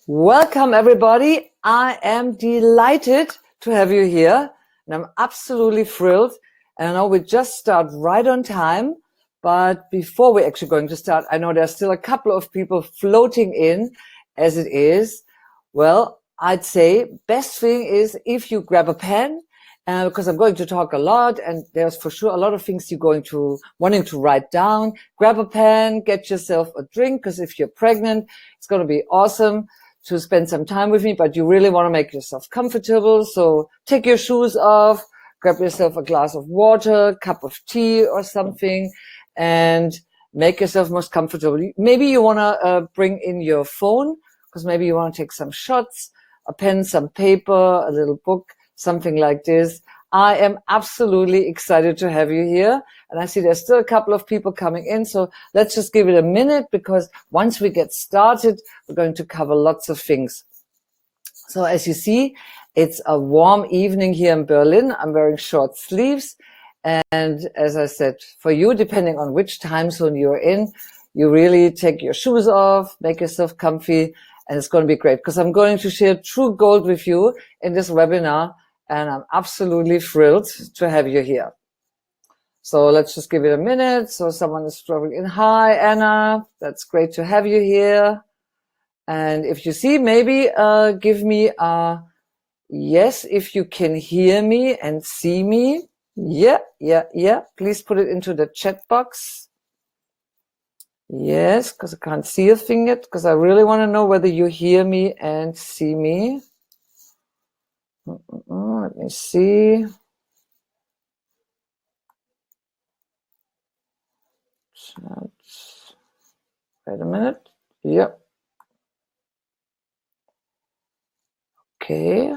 Welcome, everybody. I am delighted to have you here, and I'm absolutely thrilled. And I know we just start right on time, but before we're actually going to start, I know there's still a couple of people floating in as it is. Well, I'd say best thing is if you grab a pen, because I'm going to talk a lot, and there's for sure a lot of things you're wanting to write down. Grab a pen, get yourself a drink, because if you're pregnant, it's going to be awesome to spend some time with me, but you really want to make yourself comfortable. So take your shoes off, grab yourself a glass of water, cup of tea or something, and make yourself most comfortable. Maybe you want to bring in your phone, because maybe you want to take some shots, a pen, some paper, a little book, something like this. I am absolutely excited to have you here. And I see there's still a couple of people coming in. So let's just give it a minute, because once we get started, we're going to cover lots of things. So as you see, it's a warm evening here in Berlin. I'm wearing short sleeves. And as I said, for you, depending on which time zone you're in, you really take your shoes off, make yourself comfy, and it's going to be great, because I'm going to share true gold with you in this webinar. And I'm absolutely thrilled to have you here. So let's just give it a minute. So someone is strolling in. Hi, Anna. That's great to have you here. And if you see, maybe give me a yes if you can hear me and see me. Yeah. Please put it into the chat box. Yes, because I can't see a thing yet, because I really want to know whether you hear me and see me. Let me see. Wait a minute. Yep. Okay.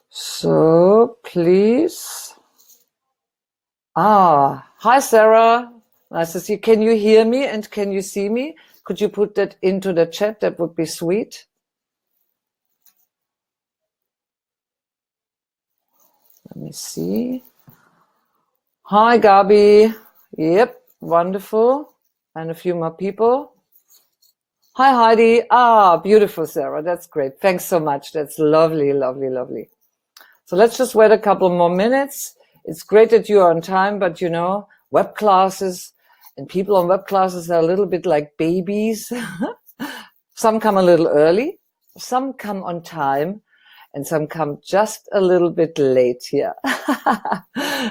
So please. Hi, Sarah. Nice to see you. Can you hear me and can you see me? Could you put that into the chat? That would be sweet. Let me see. Hi, Gabi. Yep, wonderful. And a few more people. Hi, Heidi. Beautiful, Sarah. That's great. Thanks so much. That's lovely, lovely, lovely. So let's just wait a couple more minutes. It's great that you are on time, but you know, web classes and people on web classes are a little bit like babies. Some come a little early, some come on time, and some come just a little bit late here.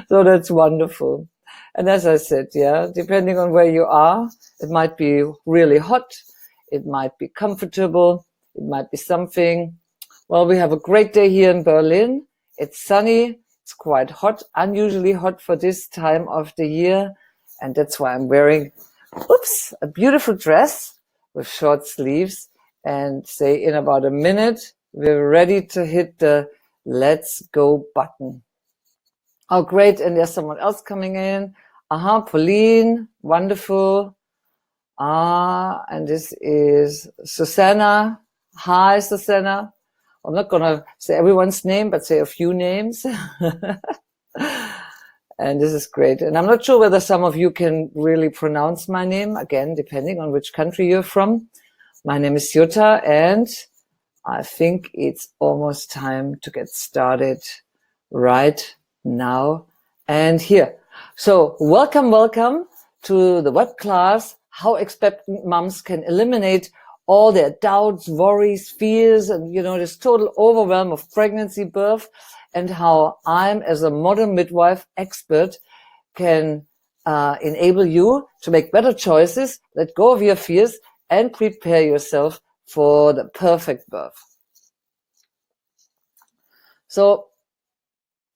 So that's wonderful. And as I said, yeah, depending on where you are, it might be really hot. It might be comfortable. It might be something. Well, we have a great day here in Berlin. It's sunny. It's quite hot, unusually hot for this time of the year. And that's why I'm wearing, a beautiful dress with short sleeves. And say in about a minute, we're ready to hit the let's go button. Oh, great. And there's someone else coming in. Pauline. Wonderful. And this is Susanna. Hi, Susanna. I'm not going to say everyone's name, but say a few names. And this is great. And I'm not sure whether some of you can really pronounce my name, again, depending on which country you're from. My name is Jutta, and I think it's almost time to get started right now and here. So welcome to the web class, How Expectant Moms Can Eliminate all their doubts, worries, fears, and, you know, this total overwhelm of pregnancy, birth, and how I'm, as a modern midwife expert, can enable you to make better choices, let go of your fears, and prepare yourself for the perfect birth. So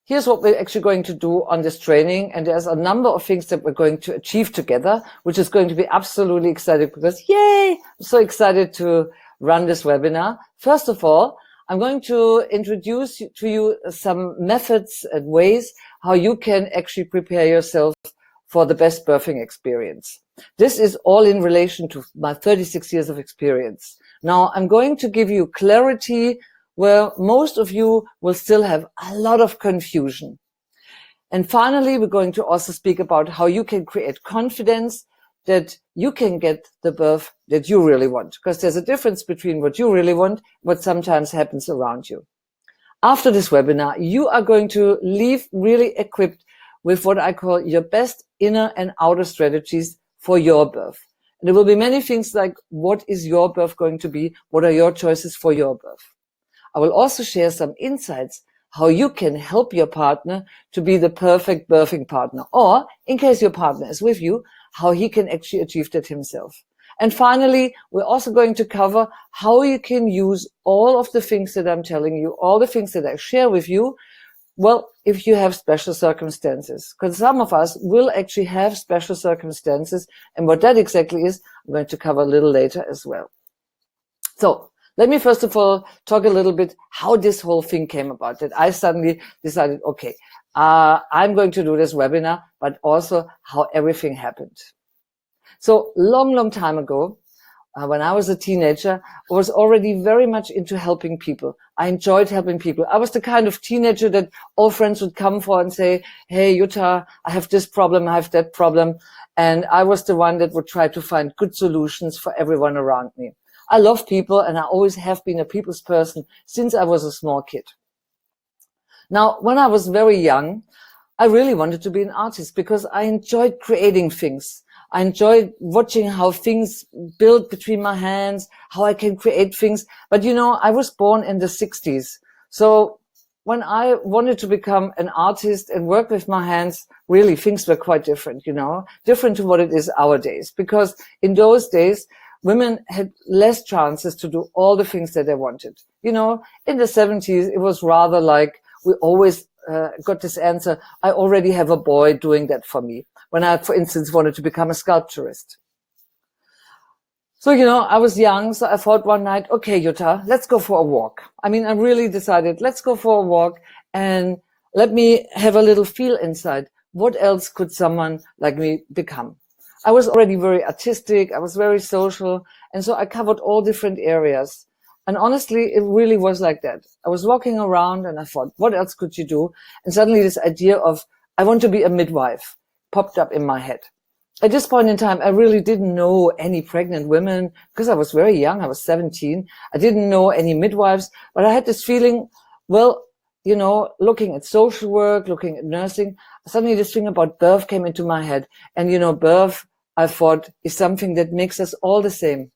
here's what we're actually going to do on this training. And there's a number of things that we're going to achieve together, which is going to be absolutely exciting, because yay, I'm so excited to run this webinar. First of all, I'm going to introduce to you some methods and ways how you can actually prepare yourself for the best birthing experience. This is all in relation to my 36 years of experience. Now, I'm going to give you clarity where most of you will still have a lot of confusion. And finally, we're going to also speak about how you can create confidence that you can get the birth that you really want, because there's a difference between what you really want, what sometimes happens around you. After this webinar, you are going to leave really equipped with what I call your best inner and outer strategies for your birth. And there will be many things like, what is your birth going to be? What are your choices for your birth? I will also share some insights how you can help your partner to be the perfect birthing partner, or in case your partner is with you, how he can actually achieve that himself. And finally, we're also going to cover how you can use all of the things that I'm telling you, all the things that I share with you, well, if you have special circumstances, because some of us will actually have special circumstances, and what that exactly is, I'm going to cover a little later as well. So let me first of all talk a little bit how this whole thing came about, that I suddenly decided, okay, I'm going to do this webinar, but also how everything happened. So long time ago, when I was a teenager, I was already very much into helping people. I enjoyed helping people. I was the kind of teenager that all friends would come for and say, hey, Jutta, I have this problem, I have that problem. And I was the one that would try to find good solutions for everyone around me. I love people, and I always have been a people's person since I was a small kid. Now, when I was very young, I really wanted to be an artist because I enjoyed creating things. I enjoyed watching how things build between my hands, how I can create things. But you know, I was born in the 60s. So when I wanted to become an artist and work with my hands, really things were quite different, you know, different to what it is nowadays. Because in those days, women had less chances to do all the things that they wanted. You know, in the 70s, it was rather like we always got this answer, I already have a boy doing that for me, when I, for instance, wanted to become a sculpturist. So, you know, I was young, so I thought one night, okay, Jutta, let's go for a walk. I mean, I really decided, let's go for a walk and let me have a little feel inside. What else could someone like me become? I was already very artistic, I was very social, and so I covered all different areas. And honestly, it really was like that. I was walking around and I thought, what else could you do? And suddenly this idea of, I want to be a midwife, popped up in my head. At this point in time, I really didn't know any pregnant women because I was very young. I was 17. I didn't know any midwives, but I had this feeling, well, you know, looking at social work, looking at nursing, suddenly this thing about birth came into my head. And, you know, birth, I thought, is something that makes us all the same.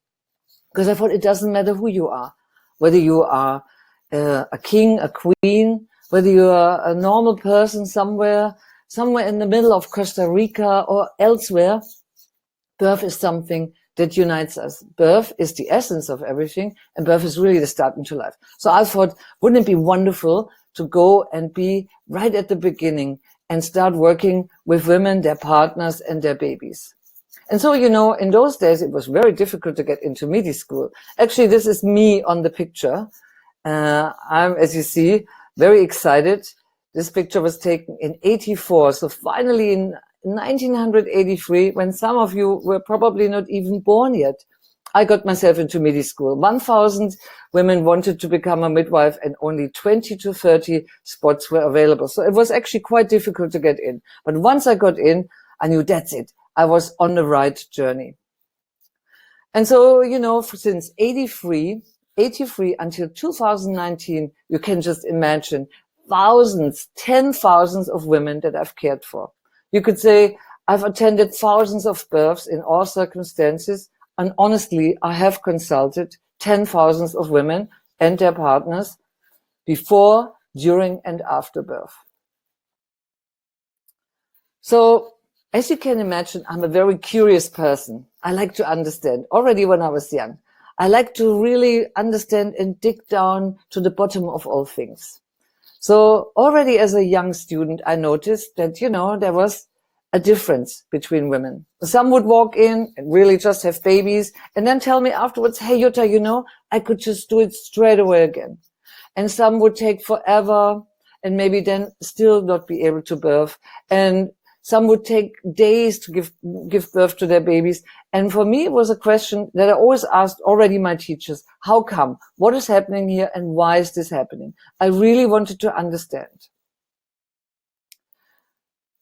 Because I thought it doesn't matter who you are, whether you are a king, a queen, whether you are a normal person somewhere in the middle of Costa Rica or elsewhere. Birth is something that unites us. Birth is the essence of everything, and birth is really the start into life. So I thought, wouldn't it be wonderful to go and be right at the beginning and start working with women, their partners, and their babies. And so, you know, in those days, it was very difficult to get into MIDI school. Actually, this is me on the picture. I'm, as you see, very excited. This picture was taken in 84. So finally in 1983, when some of you were probably not even born yet, I got myself into MIDI school. 1,000 women wanted to become a midwife and only 20 to 30 spots were available. So it was actually quite difficult to get in. But once I got in, I knew that's it. I was on the right journey. And so, you know, since 83 until 2019, you can just imagine thousands, 10,000s of women that I've cared for. You could say I've attended thousands of births in all circumstances. And honestly, I have consulted 10,000s of women and their partners before, during, and after birth. So, as you can imagine, I'm a very curious person. I like to understand. Already when I was young, I like to really understand and dig down to the bottom of all things. So already as a young student, I noticed that, you know, there was a difference between women. Some would walk in and really just have babies and then tell me afterwards, hey, Jutta, you know, I could just do it straight away again. And some would take forever and maybe then still not be able to birth. And some would take days to give birth to their babies. And for me, it was a question that I always asked already my teachers. How come? What is happening here? And why is this happening? I really wanted to understand.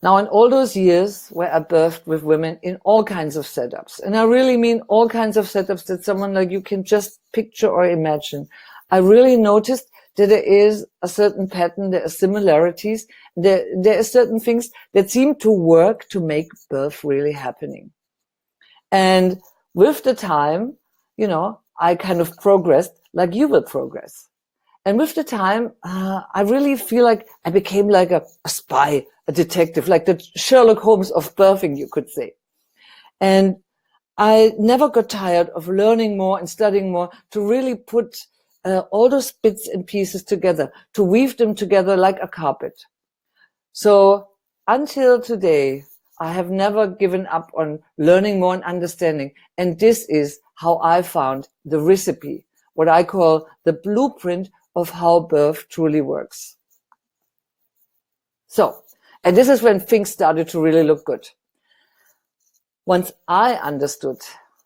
Now, in all those years where I birthed with women in all kinds of setups, and I really mean all kinds of setups that someone like you can just picture or imagine, I really noticed that there is a certain pattern, there are similarities, there are certain things that seem to work to make birth really happening. And with the time, you know, I kind of progressed like you will progress. And with the time, I really feel like I became like a spy, a detective, like the Sherlock Holmes of birthing, you could say. And I never got tired of learning more and studying more to really put all those bits and pieces together, to weave them together like a carpet. So until today, I have never given up on learning more and understanding. And this is how I found the recipe, what I call the blueprint of how birth truly works. So, and this is when things started to really look good. Once I understood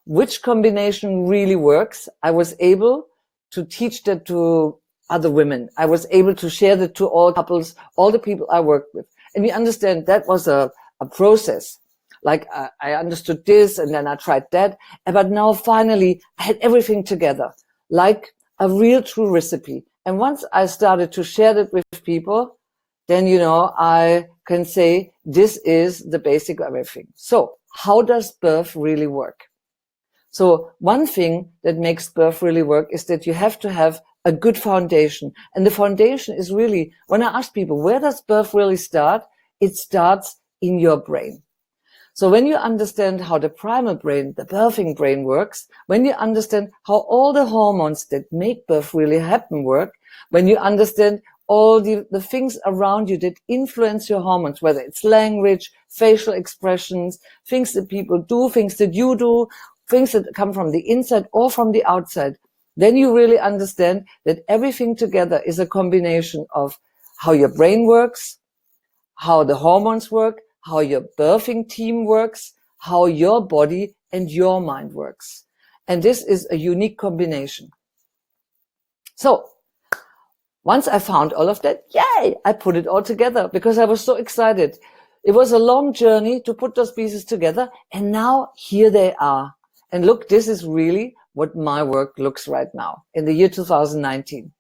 which combination really works, I was able to teach that to other women. I was able to share that to all couples, all the people I worked with. And you understand that was a process. Like I understood this and then I tried that. But now finally I had everything together, like a real true recipe. And once I started to share that with people, then, you know, I can say this is the basic of everything. So how does birth really work? So one thing that makes birth really work is that you have to have a good foundation. And the foundation is really, when I ask people, where does birth really start? It starts in your brain. So when you understand how the primal brain, the birthing brain works, when you understand how all the hormones that make birth really happen work, when you understand all the things around you that influence your hormones, whether it's language, facial expressions, things that people do, things that you do, things that come from the inside or from the outside, then you really understand that everything together is a combination of how your brain works, how the hormones work, how your birthing team works, how your body and your mind works. And this is a unique combination. So once I found all of that, yay, I put it all together because I was so excited. It was a long journey to put those pieces together. And now here they are. And look, this is really what my work looks right now in the year 2019.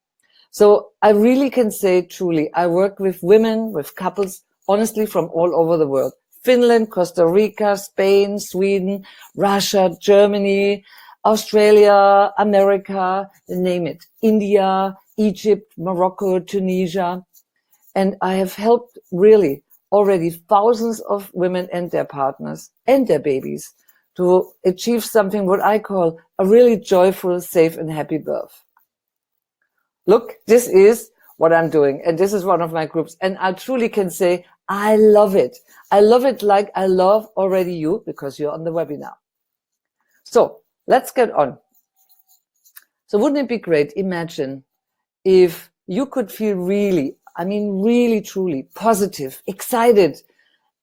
So I really can say truly, I work with women, with couples, honestly, from all over the world. Finland, Costa Rica, Spain, Sweden, Russia, Germany, Australia, America, name it, India, Egypt, Morocco, Tunisia. And I have helped really already thousands of women and their partners and their babies to achieve something what I call a really joyful, safe and happy birth. Look, this is what I'm doing. And this is one of my groups. And I truly can say, I love it. I love it like I love already you because you're on the webinar. So let's get on. So wouldn't it be great? Imagine if you could feel really, I mean, really, truly positive, excited,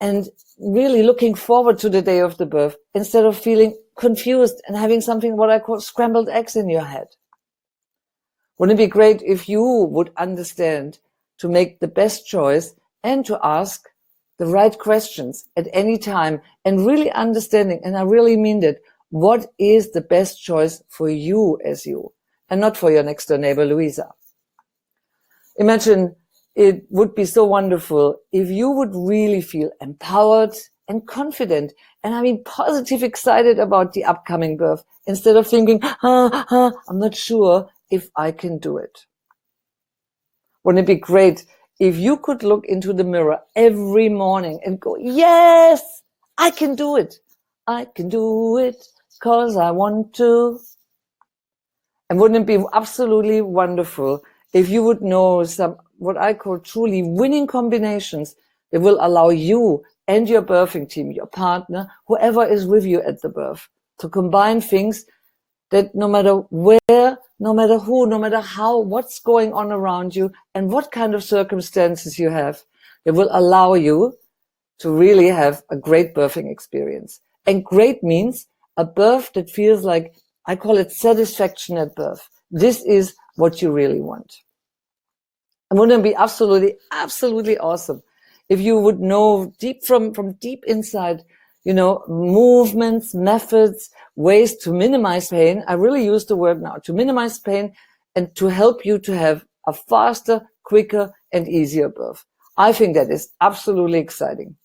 and really looking forward to the day of the birth instead of feeling confused and having something what I call scrambled eggs in your head. Wouldn't it be great if you would understand to make the best choice and to ask the right questions at any time and really understanding, and I really mean that, what is the best choice for you as you and not for your next door neighbor, Louisa? Imagine it would be so wonderful if you would really feel empowered and confident, and I mean positive, excited about the upcoming birth instead of thinking, I'm not sure if I can do it. Wouldn't it be great if you could look into the mirror every morning and go, yes, I can do it. I can do it because I want to. And wouldn't it be absolutely wonderful if you would know some, what I call truly winning combinations that will allow you and your birthing team, your partner, whoever is with you at the birth, to combine things that no matter where, no matter who, no matter how, what's going on around you and what kind of circumstances you have, it will allow you to really have a great birthing experience. And great means a birth that feels like, I call it satisfaction at birth. This is what you really want. And wouldn't it be absolutely, absolutely awesome if you would know from deep inside, movements, methods, ways to minimize pain. I really use the word now, to minimize pain and to help you to have a faster, quicker, and easier birth. I think that is absolutely exciting.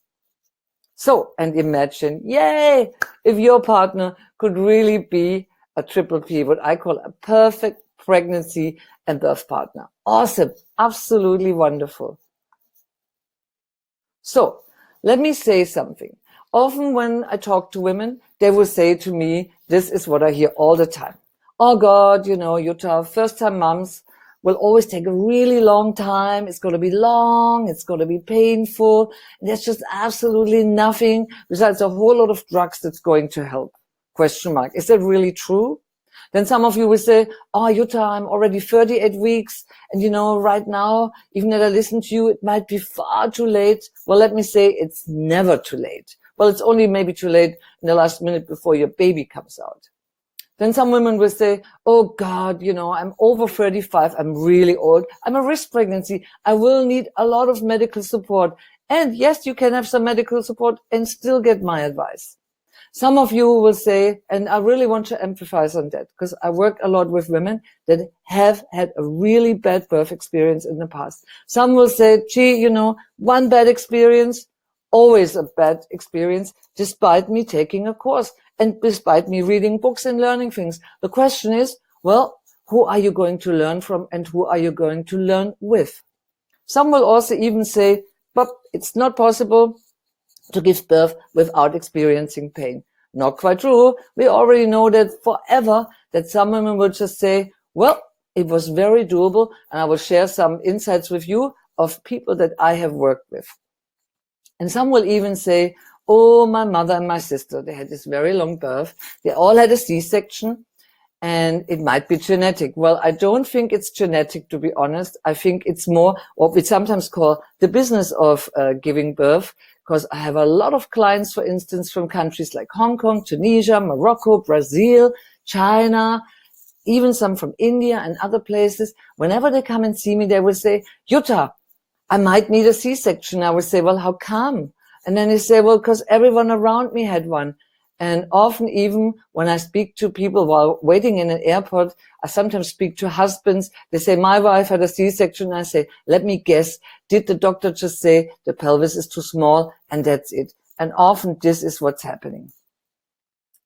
So, and imagine, yay, if your partner could really be a triple P, what I call a perfect pregnancy and birth partner. Awesome. Absolutely wonderful. So, let me say something. Often when I talk to women, they will say to me, this is what I hear all the time. Oh God, Jutta, first-time moms will always take a really long time. It's going to be long. It's going to be painful. There's just absolutely nothing besides a whole lot of drugs that's going to help. Question mark. Is that really true? Then some of you will say, oh, Jutta, I'm already 38 weeks. And right now, even if I listen to you, it might be far too late. Well, let me say it's never too late. Well, it's only maybe too late in the last minute before your baby comes out. Then some women will say, oh God, I'm over 35. I'm really old. I'm a risk pregnancy. I will need a lot of medical support. And yes, you can have some medical support and still get my advice. Some of you will say, and I really want to emphasize on that because I work a lot with women that have had a really bad birth experience in the past. Some will say, gee, one bad experience, always a bad experience, despite me taking a course and despite me reading books and learning things. The question is, well, who are you going to learn from and who are you going to learn with? Some will also even say, but it's not possible to give birth without experiencing pain. Not quite true. We already know that forever that some women will just say, well, it was very doable, and I will share some insights with you of people that I have worked with. And some will even say, oh, my mother and my sister, they had this very long birth. They all had a C-section, and it might be genetic. Well, I don't think it's genetic, to be honest. I think it's more what we sometimes call the business of giving birth, because I have a lot of clients, for instance, from countries like Hong Kong, Tunisia, Morocco, Brazil, China, even some from India and other places. Whenever they come and see me, they will say, Jutta, I might need a C-section. I will say, well, how come? And then they say, well, because everyone around me had one. And often even when I speak to people while waiting in an airport, I sometimes speak to husbands. They say, my wife had a C-section. And I say, let me guess, did the doctor just say the pelvis is too small? And that's it. And often this is what's happening.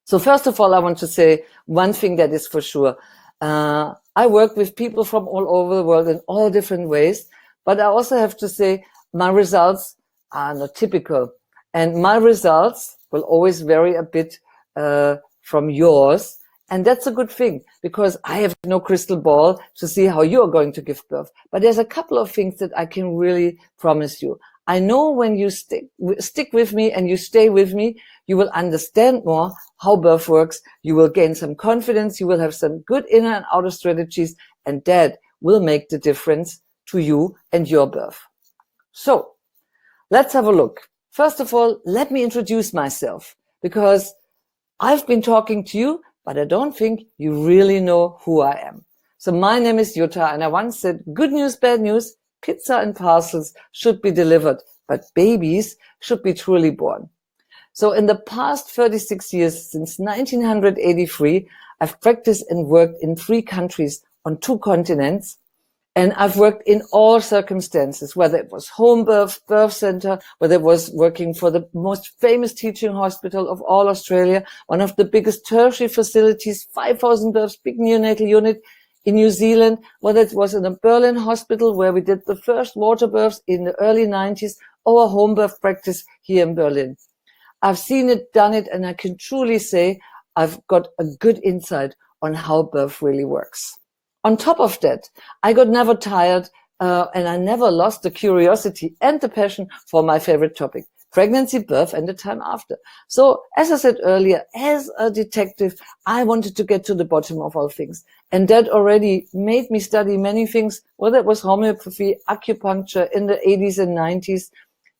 So first of all, I want to say one thing that is for sure. I work with people from all over the world in all different ways. But I also have to say my results are not typical. And my results will always vary a bit from yours. And that's a good thing because I have no crystal ball to see how you are going to give birth. But there's a couple of things that I can really promise you. I know when you stick with me and you stay with me, you will understand more how birth works. You will gain some confidence. You will have some good inner and outer strategies, and that will make the difference to you and your birth. So let's have a look. First of all, let me introduce myself because I've been talking to you, but I don't think you really know who I am. So my name is Jutta, and I once said, good news, bad news, pizza and parcels should be delivered, but babies should be truly born. So in the past 36 years, since 1983, I've practiced and worked in 3 countries on 2 continents. And I've worked in all circumstances, whether it was home birth, birth center, whether it was working for the most famous teaching hospital of all Australia, one of the biggest tertiary facilities, 5,000 births, big neonatal unit in New Zealand, whether it was in a Berlin hospital where we did the first water births in the early 90s, or a home birth practice here in Berlin. I've seen it, done it, and I can truly say I've got a good insight on how birth really works. On top of that, I got never tired and I never lost the curiosity and the passion for my favorite topic, pregnancy, birth, and the time after. So as I said earlier, as a detective, I wanted to get to the bottom of all things. And that already made me study many things, whether it was homeopathy, acupuncture in the 80s and 90s.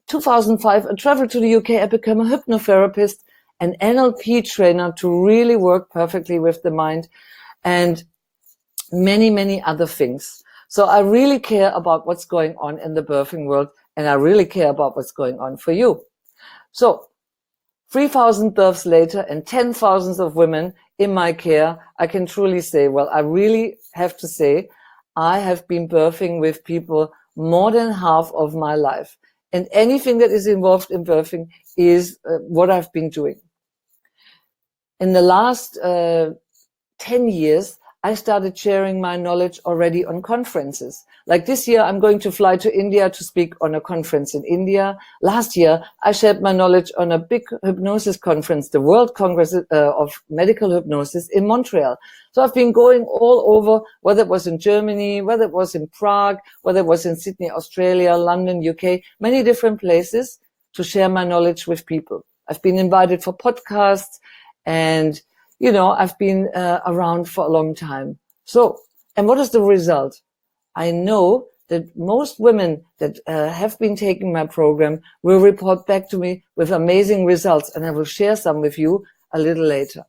2005, I traveled to the UK. I became a hypnotherapist, an NLP trainer to really work perfectly with the mind, and many, many other things. So I really care about what's going on in the birthing world and I really care about what's going on for you. So 3,000 births later and 10,000 of women in my care, I can truly say, well, I really have to say, I have been birthing with people more than half of my life. And anything that is involved in birthing is what I've been doing. In the last 10 years, I started sharing my knowledge already on conferences. Like this year, I'm going to fly to India to speak on a conference in India. Last year, I shared my knowledge on a big hypnosis conference, the World Congress of Medical Hypnosis in Montreal. So I've been going all over, whether it was in Germany, whether it was in Prague, whether it was in Sydney, Australia, London, UK, many different places to share my knowledge with people. I've been invited for podcasts, and you know, I've been around for a long time. So, and what is the result? I know that most women that have been taking my program will report back to me with amazing results, and I will share some with you a little later.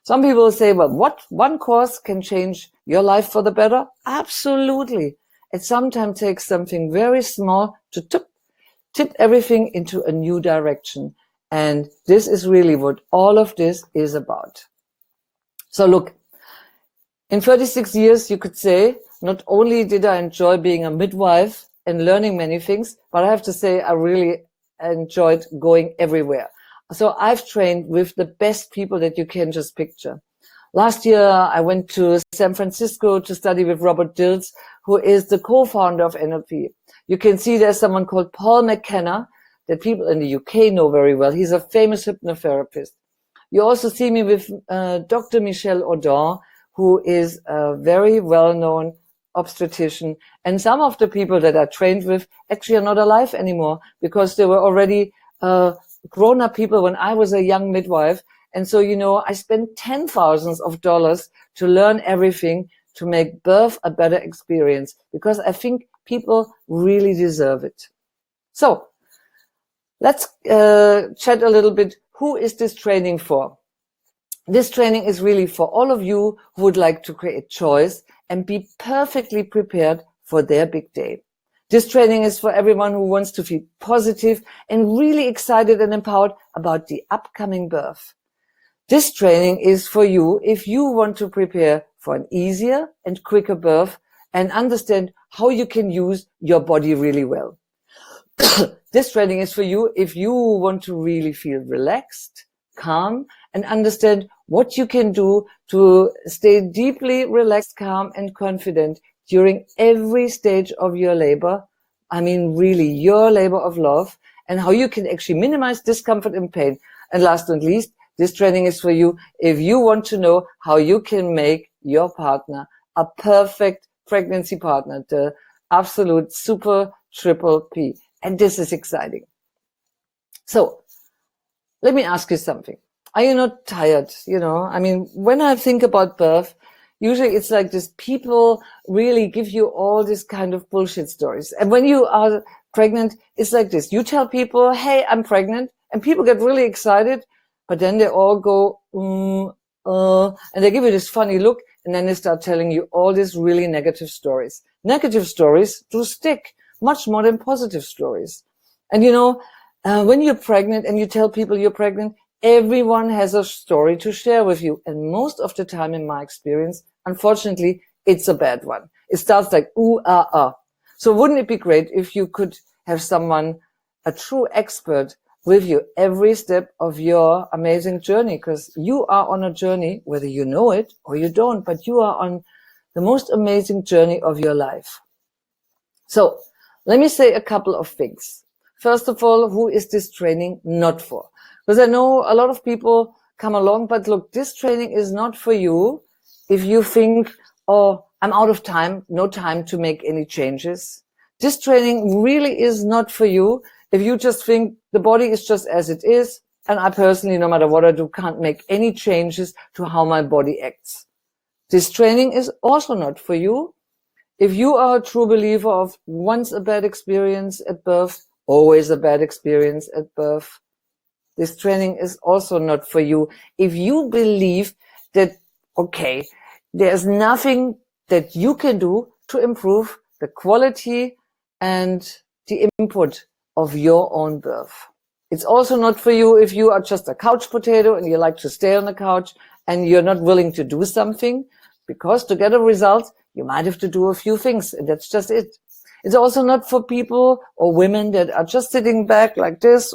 Some people will say, well, what one course can change your life for the better? Absolutely. It sometimes takes something very small to tip everything into a new direction. And this is really what all of this is about. So look, in 36 years, you could say, not only did I enjoy being a midwife and learning many things, but I have to say I really enjoyed going everywhere. So I've trained with the best people that you can just picture. Last year, I went to San Francisco to study with Robert Dilts, who is the co-founder of NLP. You can see there's someone called Paul McKenna that people in the UK know very well. He's a famous hypnotherapist. You also see me with Dr. Michelle Audin, who is a very well-known obstetrician. And some of the people that I trained with actually are not alive anymore because they were already grown-up people when I was a young midwife. And so, you know, I spent $10,000s to learn everything to make birth a better experience because I think people really deserve it. So let's chat a little bit. Who is this training for? This training is really for all of you who would like to create choice and be perfectly prepared for their big day. This training is for everyone who wants to feel positive and really excited and empowered about the upcoming birth. This training is for you if you want to prepare for an easier and quicker birth and understand how you can use your body really well. This training is for you if you want to really feel relaxed, calm, and understand what you can do to stay deeply relaxed, calm, and confident during every stage of your labor. I mean, really, your labor of love, and how you can actually minimize discomfort and pain. And last but not least, this training is for you if you want to know how you can make your partner a perfect pregnancy partner, the absolute super triple P. And this is exciting. So let me ask you something. Are you not tired? You know, I mean, when I think about birth, usually it's like this, people really give you all this kind of bullshit stories. And when you are pregnant, it's like this. You tell people, hey, I'm pregnant, and people get really excited, but then they all go, and they give you this funny look, and then they start telling you all these really negative stories. Negative stories do stick much more than positive stories. And you know, when you're pregnant and you tell people you're pregnant, everyone has a story to share with you. And most of the time, in my experience, unfortunately, it's a bad one. It starts like, ooh, ah, ah. So wouldn't it be great if you could have someone, a true expert, with you every step of your amazing journey? Because you are on a journey, whether you know it or you don't, but you are on the most amazing journey of your life. So let me say a couple of things. First of all, who is this training not for? Because I know a lot of people come along, but look, this training is not for you if you think, oh, I'm out of time, no time to make any changes. This training really is not for you if you just think the body is just as it is, and I personally, no matter what I do, can't make any changes to how my body acts. This training is also not for you if you are a true believer of once a bad experience at birth, always a bad experience at birth. This training is also not for you if you believe that, okay, there's nothing that you can do to improve the quality and the input of your own birth. It's also not for you if you are just a couch potato and you like to stay on the couch and you're not willing to do something, because to get a result, you might have to do a few things, and that's just it. It's also not for people or women that are just sitting back like this,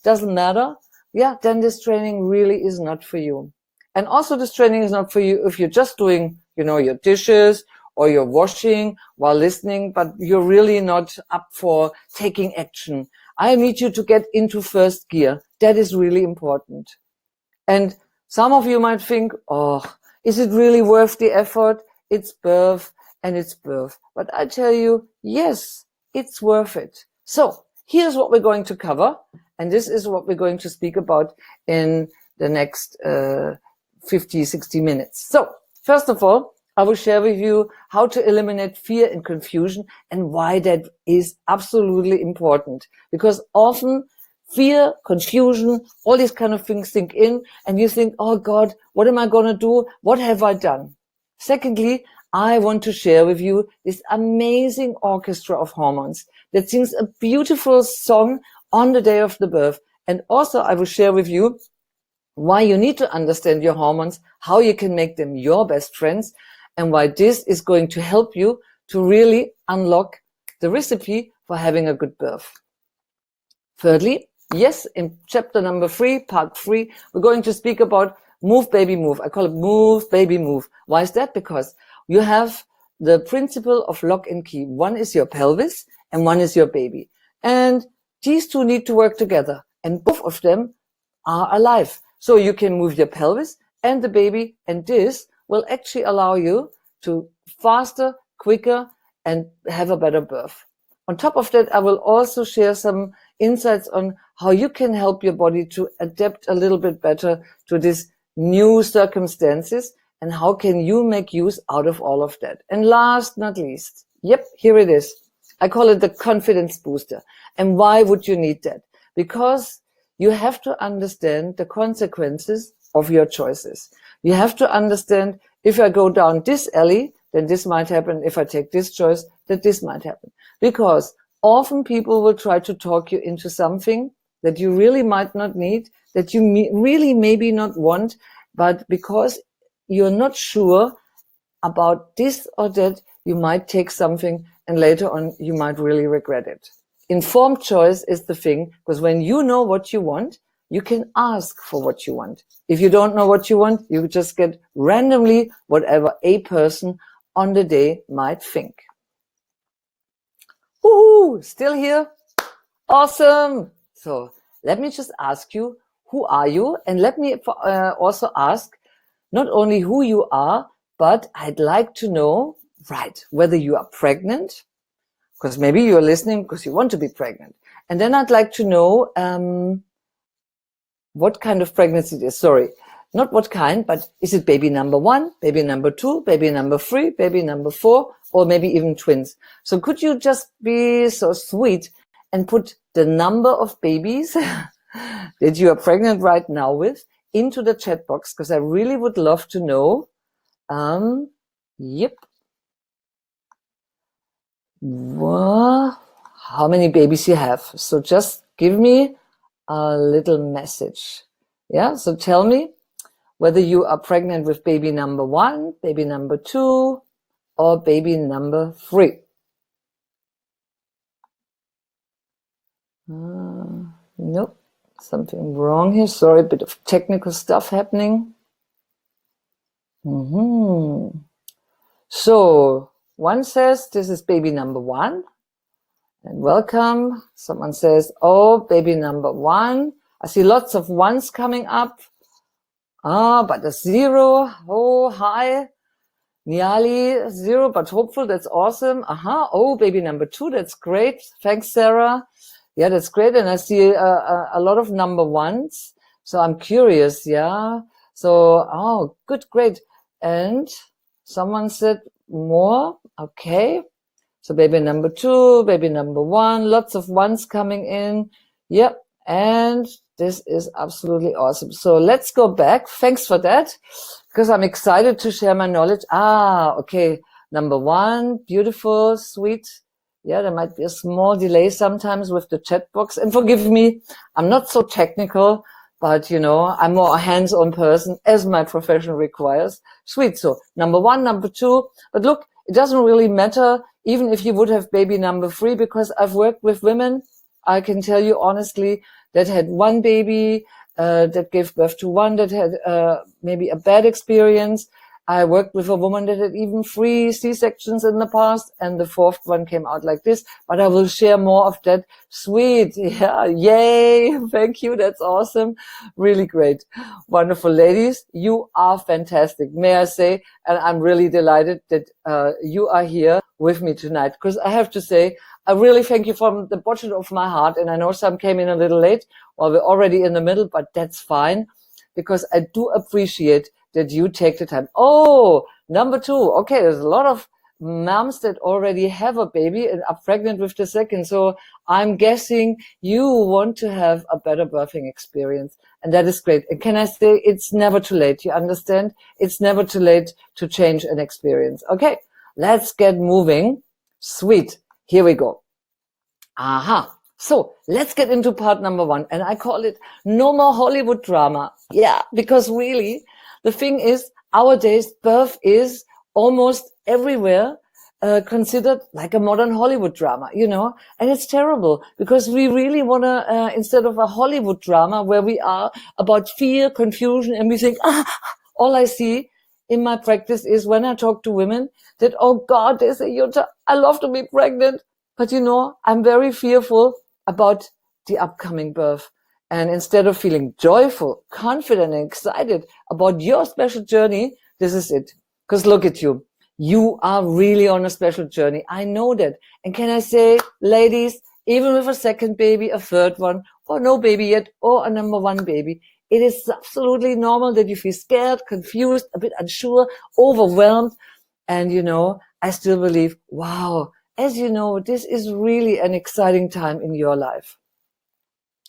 doesn't matter. Yeah, then this training really is not for you. And also this training is not for you if you're just doing, your dishes or you're washing while listening, but you're really not up for taking action. I need you to get into first gear. That is really important. And some of you might think, is it really worth the effort? It's birth and it's birth. But I tell you, yes, it's worth it. So here's what we're going to cover. And this is what we're going to speak about in the next 50, 60 minutes. So first of all, I will share with you how to eliminate fear and confusion and why that is absolutely important. Because often fear, confusion, all these kind of things sink in and you think, oh God, what am I going to do? What have I done? Secondly, I want to share with you this amazing orchestra of hormones that sings a beautiful song on the day of the birth. And also I will share with you why you need to understand your hormones, how you can make them your best friends, and why this is going to help you to really unlock the recipe for having a good birth. Thirdly, yes, in chapter number 3, part 3, we're going to speak about move, baby, move. I call it move, baby, move. Why is that? Because you have the principle of lock and key. One is your pelvis and one is your baby. And these two need to work together. And both of them are alive. So you can move your pelvis and the baby, and this will actually allow you to faster, quicker, and have a better birth. On top of that, I will also share some insights on how you can help your body to adapt a little bit better to these new circumstances, and how can you make use out of all of that. And last not least, yep, here it is. I call it the confidence booster. And why would you need that? Because you have to understand the consequences of your choices. You have to understand, if I go down this alley, then this might happen. If I take this choice, that this might happen. Because often people will try to talk you into something that you really might not need, that you really maybe not want, but because you're not sure about this or that, you might take something and later on you might really regret it. Informed choice is the thing, because when you know what you want, you can ask for what you want. If you don't know what you want, you just get randomly whatever a person on the day might think. Woohoo! Still here? Awesome! So let me just ask you, who are you? And let me also ask not only who you are, but I'd like to know, right, whether you are pregnant, because maybe you're listening because you want to be pregnant. And then I'd like to know what kind of pregnancy it is. Sorry, not what kind, but is it baby number 1, baby number 2, baby number 3, baby number 4, or maybe even twins? So could you just be so sweet and put the number of babies that you are pregnant right now with into the chat box? Because I really would love to know. Yep. How many babies you have. So just give me a little message. Yeah, so tell me whether you are pregnant with baby number 1, baby number 2, or baby number 3. Nope, something wrong here. Sorry, a bit of technical stuff happening. So one says this is baby number 1. And welcome. Someone says, oh, baby number 1. I see lots of ones coming up. But a 0. Oh, hi. Niali, 0, but hopeful. That's awesome. Oh, baby number 2. That's great. Thanks, Sarah. Yeah, that's great. And I see a lot of number 1s. So I'm curious. Yeah. So, oh, good, great. And someone said more. Okay. So baby number 2, baby number 1, lots of ones coming in. Yep. And this is absolutely awesome. So let's go back. Thanks for that, because I'm excited to share my knowledge. Okay. Number 1, beautiful, sweet. Yeah, there might be a small delay sometimes with the chat box. And forgive me, I'm not so technical, but I'm more a hands-on person as my profession requires. Sweet. So number 1, number 2. But look, it doesn't really matter even if you would have baby number 3, because I've worked with women, I can tell you honestly, that had 1 baby, that gave birth to 1 that had maybe a bad experience. I worked with a woman that had even 3 C-sections in the past, and the 4th one came out like this, but I will share more of that. Sweet. Yeah. Yay. Thank you. That's awesome. Really great. Wonderful. Ladies, you are fantastic, may I say, and I'm really delighted that you are here with me tonight, because I have to say, I really thank you from the bottom of my heart, and I know some came in a little late, or we're already in the middle, but that's fine, because I do appreciate that you take the time. Oh, number 2. Okay, there's a lot of moms that already have a baby and are pregnant with the second. So I'm guessing you want to have a better birthing experience. And that is great. And can I say, it's never too late. You understand? It's never too late to change an experience. Okay, let's get moving. Sweet. Here we go. Aha. So let's get into part number 1. And I call it no more Hollywood drama. Yeah, because really, the thing is, nowadays, birth is almost everywhere considered like a modern Hollywood drama, and it's terrible, because we really want to, instead of a Hollywood drama where we are about fear, confusion, and we think, all I see in my practice is when I talk to women that, oh God, they say, Jutta, I love to be pregnant, but I'm very fearful about the upcoming birth. And instead of feeling joyful, confident, and excited about your special journey, this is it. Because look at you. You are really on a special journey. I know that. And can I say, ladies, even with a second baby, a third one, or no baby yet, or a number 1 baby, it is absolutely normal that you feel scared, confused, a bit unsure, overwhelmed. And, I still believe, wow, as you know, this is really an exciting time in your life.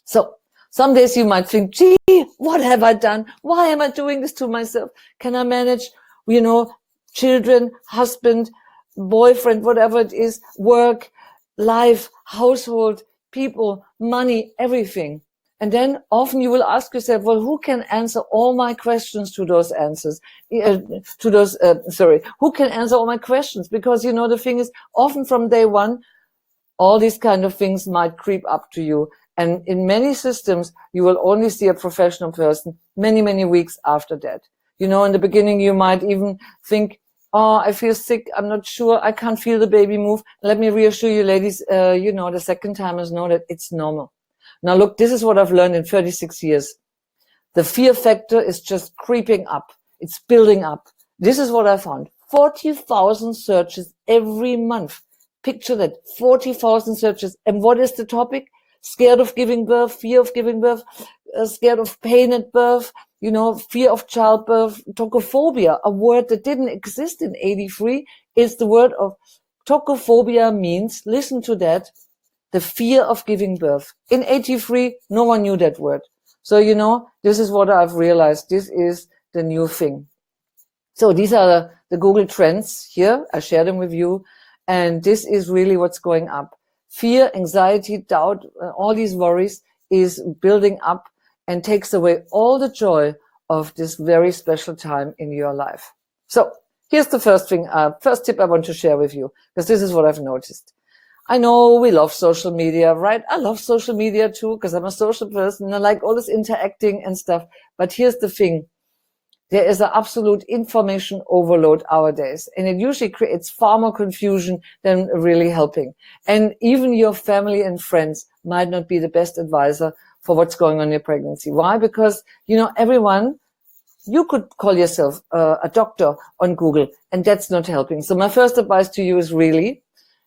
So, some days you might think, gee, what have I done? Why am I doing this to myself? Can I manage, children, husband, boyfriend, whatever it is, work, life, household, people, money, everything? And then often you will ask yourself, well, who can answer all my questions to those answers? Who can answer all my questions? Because, the thing is, often from day 1, all these kind of things might creep up to you. And in many systems, you will only see a professional person many, many weeks after that. In the beginning, you might even think, oh, I feel sick. I'm not sure. I can't feel the baby move. Let me reassure you, ladies, the second timers know that it's normal. Now, look, this is what I've learned in 36 years. The fear factor is just creeping up. It's building up. This is what I found. 40,000 searches every month. Picture that, 40,000 searches. And what is the topic? Scared of giving birth, fear of giving birth, scared of pain at birth, fear of childbirth, tocophobia, a word that didn't exist in 83, is the word of tocophobia means, listen to that, the fear of giving birth. In 83, no one knew that word. So, this is what I've realized. This is the new thing. So these are the Google trends here. I share them with you. And this is really what's going up. Fear, anxiety, doubt, all these worries is building up and takes away all the joy of this very special time in your life. So here's the first tip I want to share with you, because this is what I've noticed. I know we love social media, right? I love social media too, because I'm a social person and I like all this interacting and stuff. But here's the thing. There is an absolute information overload nowadays, and it usually creates far more confusion than really helping. And even your family and friends might not be the best advisor for what's going on in your pregnancy. Why? Because, everyone, you could call yourself a doctor on Google, and that's not helping. So my first advice to you is really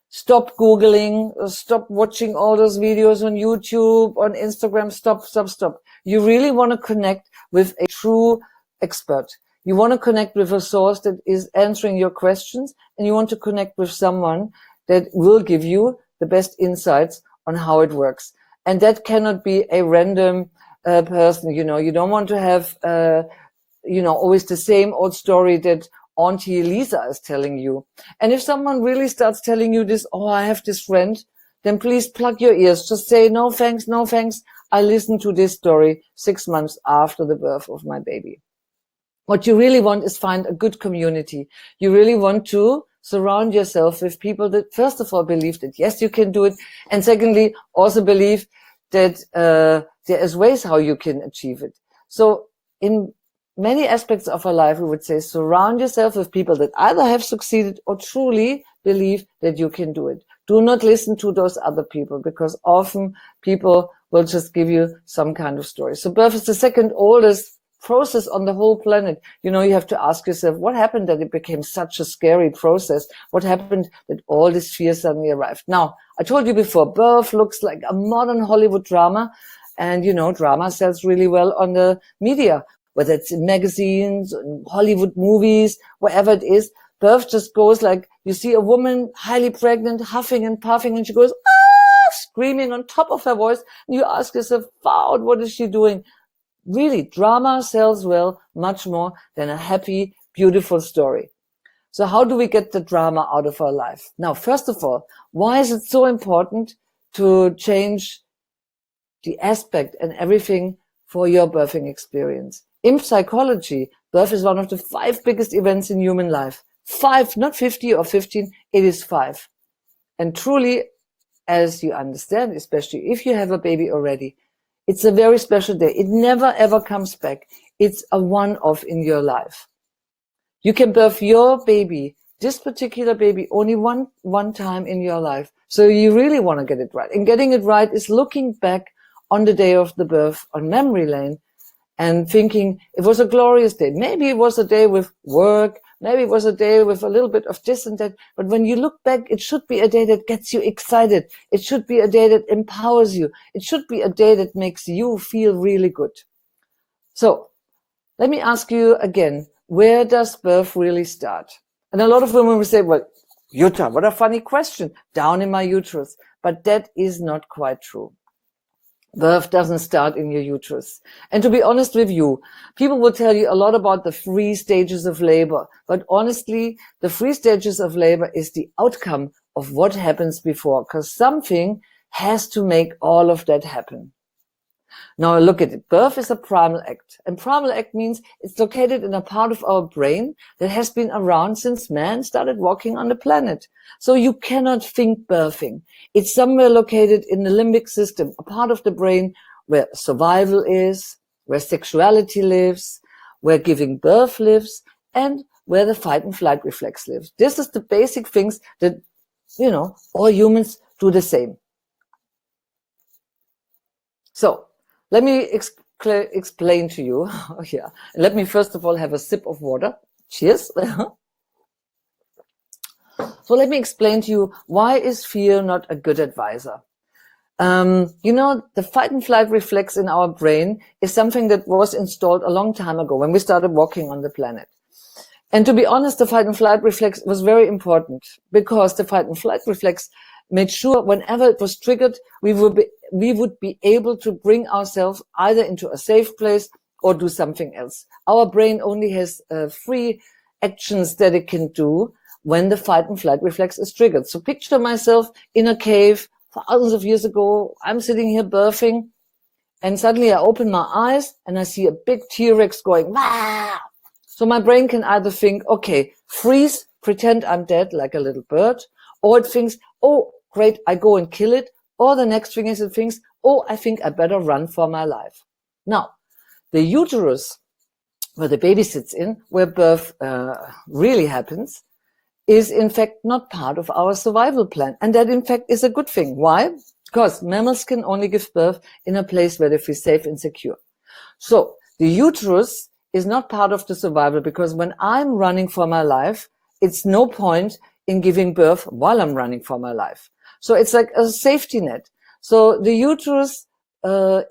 stop Googling, stop watching all those videos on YouTube, on Instagram, stop. You really want to connect with a true expert. You want to connect with a source that is answering your questions, and you want to connect with someone that will give you the best insights on how it works. And that cannot be a random person. You don't want to have, always the same old story that Auntie Lisa is telling you. And if someone really starts telling you this, oh, I have this friend, then please plug your ears. Just say, no thanks, no thanks. I listened to this story 6 months after the birth of my baby. What you really want is find a good community. You really want to surround yourself with people that, first of all, believe that, yes, you can do it. And secondly, also believe that there is ways how you can achieve it. So in many aspects of our life, we would say, surround yourself with people that either have succeeded or truly believe that you can do it. Do not listen to those other people, because often people will just give you some kind of story. So birth is the second oldest process on the whole planet. You have to ask yourself, what happened that it became such a scary process? What happened that all this fear suddenly arrived? Now, I told you before, birth looks like a modern Hollywood drama. And, drama sells really well on the media, whether it's in magazines, in Hollywood movies, wherever it is. Birth just goes like, you see a woman highly pregnant, huffing and puffing, and she goes, screaming on top of her voice. And you ask yourself, wow, what is she doing? Really, drama sells well much more than a happy, beautiful story. So how do we get the drama out of our life? Now, first of all, why is it so important to change the aspect and everything for your birthing experience? In psychology, birth is one of the 5 biggest events in human life. 5, not 50 or 15, it is 5. And truly, as you understand, especially if you have a baby already, it's a very special day. It never ever comes back. It's a one-off in your life. You can birth your baby, this particular baby, only one time in your life. So you really want to get it right. And getting it right is looking back on the day of the birth on memory lane and thinking it was a glorious day. Maybe it was a day with work. Maybe it was a day with a little bit of this and that. But when you look back, it should be a day that gets you excited. It should be a day that empowers you. It should be a day that makes you feel really good. So let me ask you again, where does birth really start? And a lot of women will say, well, Jutta, what a funny question. Down in my uterus. But that is not quite true. Birth doesn't start in your uterus. And to be honest with you, people will tell you a lot about the 3 stages of labor. But honestly, the 3 stages of labor is the outcome of what happens before, because something has to make all of that happen. Now look at it. Birth is a primal act. And primal act means it's located in a part of our brain that has been around since man started walking on the planet. So you cannot think birthing. It's somewhere located in the limbic system, a part of the brain where survival is, where sexuality lives, where giving birth lives, and where the fight and flight reflex lives. This is the basic things that, all humans do the same. So let me explain to you. Yeah. Let me first of all have a sip of water. Cheers. So let me explain to you, why is fear not a good advisor? The fight and flight reflex in our brain is something that was installed a long time ago when we started walking on the planet. And to be honest, the fight and flight reflex was very important, because the fight and flight reflex made sure whenever it was triggered, we would be able to bring ourselves either into a safe place or do something else. Our brain only has 3 actions that it can do when the fight and flight reflex is triggered. So picture myself in a cave thousands of years ago. I'm sitting here birthing, and suddenly I open my eyes and I see a big T-Rex going, "Wah!" So my brain can either think, okay, freeze, pretend I'm dead like a little bird, or it thinks, oh, great, I go and kill it. Or the next thing is it thinks, oh, I think I better run for my life. Now, the uterus, where the baby sits in, where birth really happens, is in fact not part of our survival plan. And that in fact is a good thing. Why? Because mammals can only give birth in a place where they feel safe and secure. So the uterus is not part of the survival, because when I'm running for my life, it's no point in giving birth while I'm running for my life. So it's like a safety net. So the uterus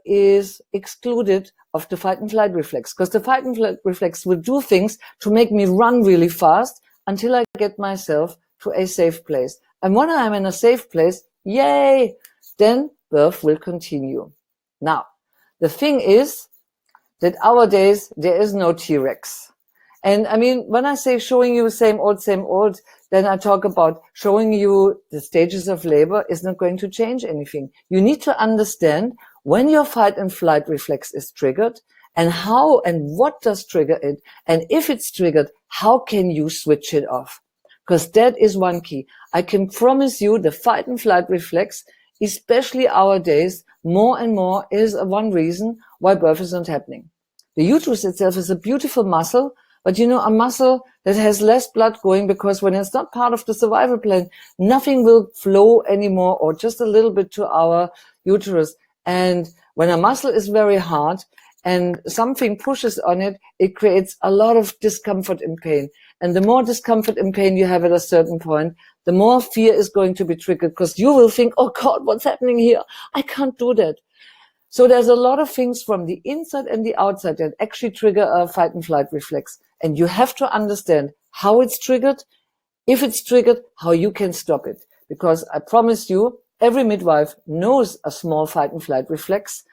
is excluded of the fight and flight reflex, because the fight and flight reflex will do things to make me run really fast until I get myself to a safe place. And when I'm in a safe place, yay, then birth will continue. Now, the thing is that nowadays there is no T-Rex. And I mean, when I say showing you same old, then I talk about showing you the stages of labor is not going to change anything. You need to understand when your fight and flight reflex is triggered and how and what does trigger it. And if it's triggered, how can you switch it off? Because that is one key. I can promise you the fight and flight reflex, especially our days, more and more is one reason why birth is not happening. The uterus itself is a beautiful muscle, but you know, a muscle that has less blood going, because when it's not part of the survival plan, nothing will flow anymore or just a little bit to our uterus. And when a muscle is very hard and something pushes on it, it creates a lot of discomfort and pain. And the more discomfort and pain you have at a certain point, the more fear is going to be triggered, because you will think, oh God, what's happening here? I can't do that. So there's a lot of things from the inside and the outside that actually trigger a fight and flight reflex. And you have to understand how it's triggered, if it's triggered, how you can stop it. Because I promise you, every midwife knows a small fight and flight reflex,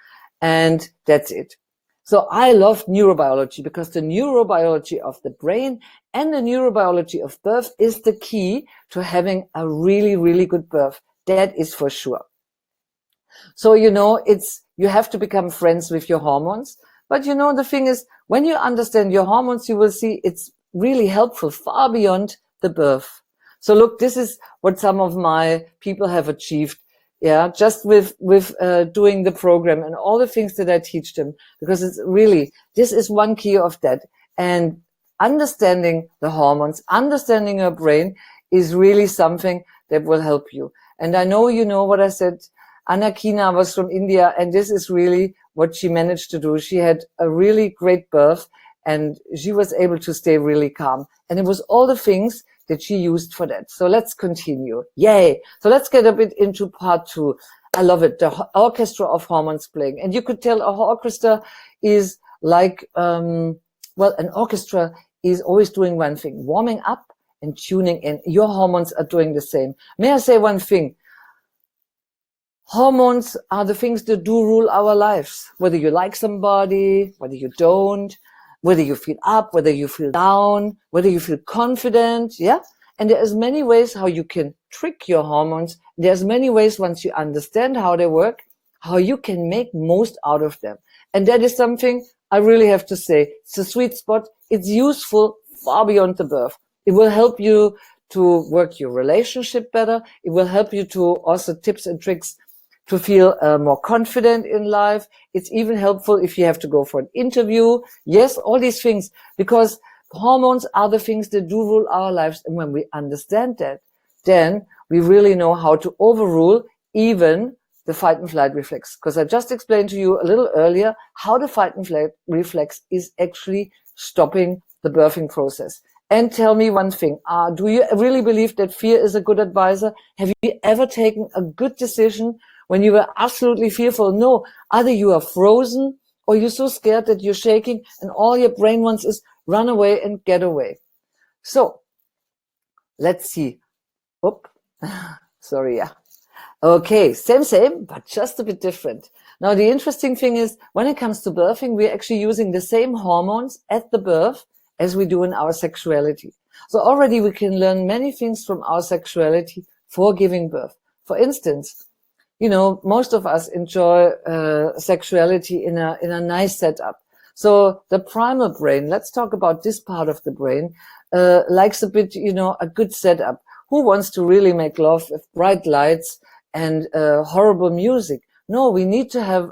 and that's it. So I love neurobiology, because the neurobiology of the brain and the neurobiology of birth is the key to having a really, really good birth. That is for sure. So, you know, you have to become friends with your hormones. But you know, the thing is, when you understand your hormones, you will see it's really helpful far beyond the birth. So look, this is what some of my people have achieved. Yeah, just with doing the program and all the things that I teach them, because it's really, this is one key of that. And understanding the hormones, understanding your brain is really something that will help you. And I know, you know what I said, Anna Kina was from India, and this is really what she managed to do. She had a really great birth, and she was able to stay really calm. And it was all the things that she used for that. So let's continue. Yay. So let's get a bit into part 2. I love it. The orchestra of hormones playing. And you could tell a orchestra is like, an orchestra is always doing one thing, warming up and tuning in. Your hormones are doing the same. May I say one thing? Hormones are the things that do rule our lives. Whether you like somebody, whether you don't, whether you feel up, whether you feel down, whether you feel confident, yeah? And there's many ways how you can trick your hormones. There's many ways, once you understand how they work, how you can make most out of them. And that is something I really have to say. It's a sweet spot. It's useful far beyond the birth. It will help you to work your relationship better. It will help you to also tips and tricks to feel more confident in life. It's even helpful if you have to go for an interview. Yes, all these things, because hormones are the things that do rule our lives. And when we understand that, then we really know how to overrule even the fight and flight reflex. Because I just explained to you a little earlier how the fight and flight reflex is actually stopping the birthing process. And tell me one thing, do you really believe that fear is a good advisor? Have you ever taken a good decision when you were absolutely fearful? No, either you are frozen or you're so scared that you're shaking and all your brain wants is run away and get away. So let's see. Oop, sorry, yeah. Okay, same, but just a bit different. Now, the interesting thing is, when it comes to birthing, we're actually using the same hormones at the birth as we do in our sexuality. So already we can learn many things from our sexuality for giving birth. For instance, you know, most of us enjoy sexuality in a nice setup. So the primal brain, let's talk about this part of the brain, likes a bit, you know, a good setup. Who wants to really make love with bright lights and horrible music? No, we need to have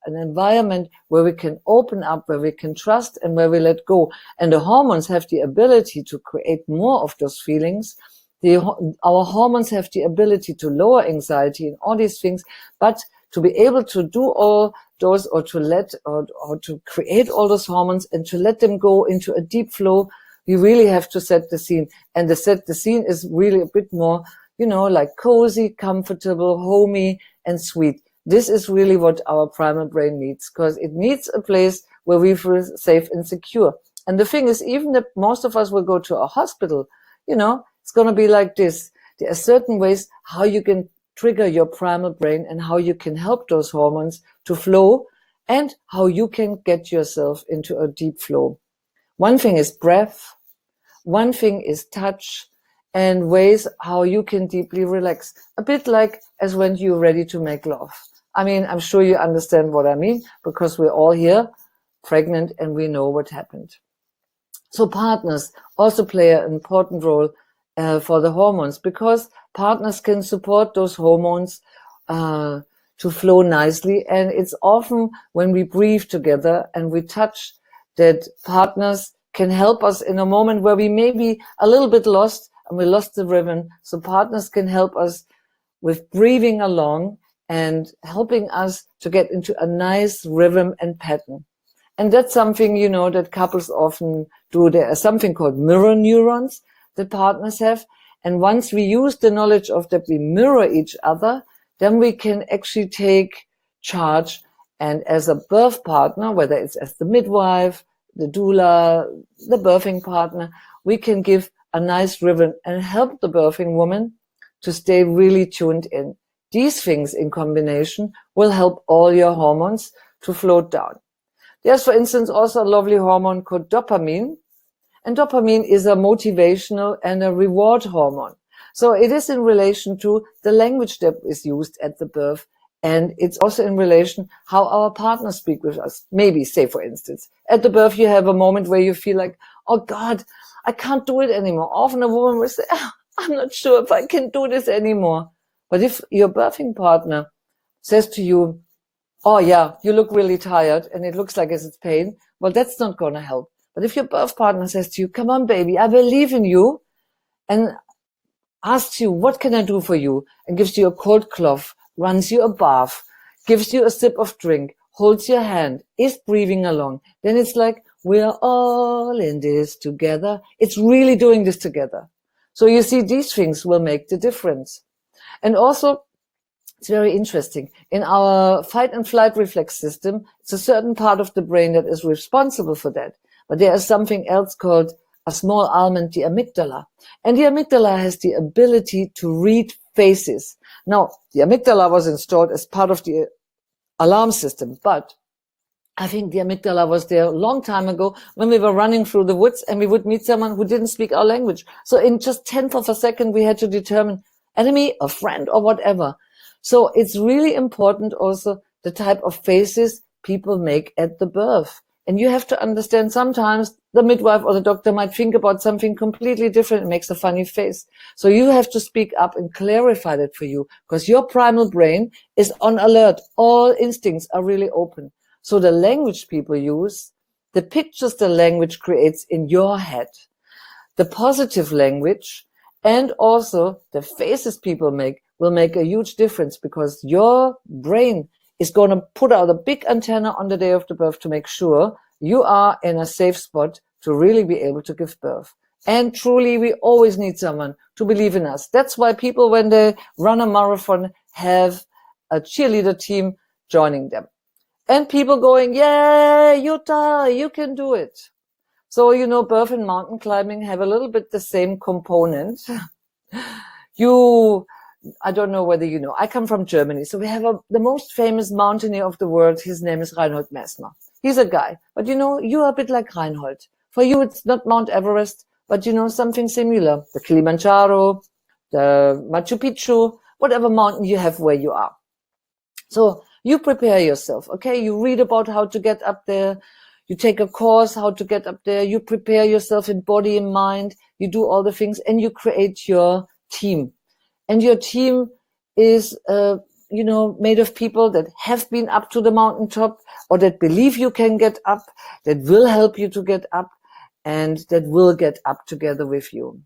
an environment where we can open up, where we can trust, and where we let go. And the hormones have the ability to create more of those feelings. Our hormones have the ability to lower anxiety and all these things, but to be able to do all those, or to create all those hormones and to let them go into a deep flow, we really have to set the scene. And the scene is really a bit more, you know, like cozy, comfortable, homey, and sweet. This is really what our primal brain needs, because it needs a place where we feel safe and secure. And the thing is, even if most of us will go to a hospital, you know, it's going to be like this. There are certain ways how you can trigger your primal brain and how you can help those hormones to flow and how you can get yourself into a deep flow. One thing is breath, one thing is touch, and ways how you can deeply relax. A bit like as when you're ready to make love. I mean, I'm sure you understand what I mean, because we're all here pregnant and we know what happened. So partners also play an important role for the hormones, because partners can support those hormones to flow nicely. And it's often when we breathe together and we touch that partners can help us in a moment where we may be a little bit lost and we lost the rhythm. So partners can help us with breathing along and helping us to get into a nice rhythm and pattern. And that's something, you know, that couples often do. There is something called mirror neurons that partners have. And once we use the knowledge of that we mirror each other, then we can actually take charge. And as a birth partner, whether it's as the midwife, the doula, the birthing partner, we can give a nice rhythm and help the birthing woman to stay really tuned in. These things in combination will help all your hormones to float down. There's, for instance, also a lovely hormone called dopamine. And dopamine is a motivational and a reward hormone. So it is in relation to the language that is used at the birth. And it's also in relation how our partners speak with us. Maybe, say, for instance, at the birth, you have a moment where you feel like, oh God, I can't do it anymore. Often a woman will say, oh, I'm not sure if I can do this anymore. But if your birthing partner says to you, oh yeah, you look really tired and it looks like it's pain, well, that's not going to help. But if your birth partner says to you, come on, baby, I believe in you, and asks you, what can I do for you? And gives you a cold cloth, runs you a bath, gives you a sip of drink, holds your hand, is breathing along, then it's like, we're all in this together. It's really doing this together. So you see, these things will make the difference. And also, it's very interesting. In our fight and flight reflex system, it's a certain part of the brain that is responsible for that. But there is something else called a small almond, the amygdala. And the amygdala has the ability to read faces. Now, the amygdala was installed as part of the alarm system, but I think the amygdala was there a long time ago when we were running through the woods and we would meet someone who didn't speak our language. So in just 10th of a second, we had to determine enemy, a friend, or whatever. So it's really important also the type of faces people make at the birth. And you have to understand, sometimes the midwife or the doctor might think about something completely different and makes a funny face. So you have to speak up and clarify that for you, because your primal brain is on alert. All instincts are really open. So the language people use, the pictures the language creates in your head, the positive language, and also the faces people make will make a huge difference, because your brain is going to put out a big antenna on the day of the birth to make sure you are in a safe spot to really be able to give birth. And truly, we always need someone to believe in us. That's why people, when they run a marathon, have a cheerleader team joining them. And people going, yeah, Jutta, you can do it. So, you know, birth and mountain climbing have a little bit the same component. I don't know whether you know, I come from Germany. So we have the most famous mountaineer of the world. His name is Reinhold Messner. He's a guy. But you know, you are a bit like Reinhold. For you, it's not Mount Everest, but you know, something similar. The Kilimanjaro, the Machu Picchu, whatever mountain you have where you are. So you prepare yourself, okay? You read about how to get up there. You take a course how to get up there. You prepare yourself in body and mind. You do all the things and you create your team. And your team is, you know, made of people that have been up to the mountaintop, or that believe you can get up, that will help you to get up, and that will get up together with you.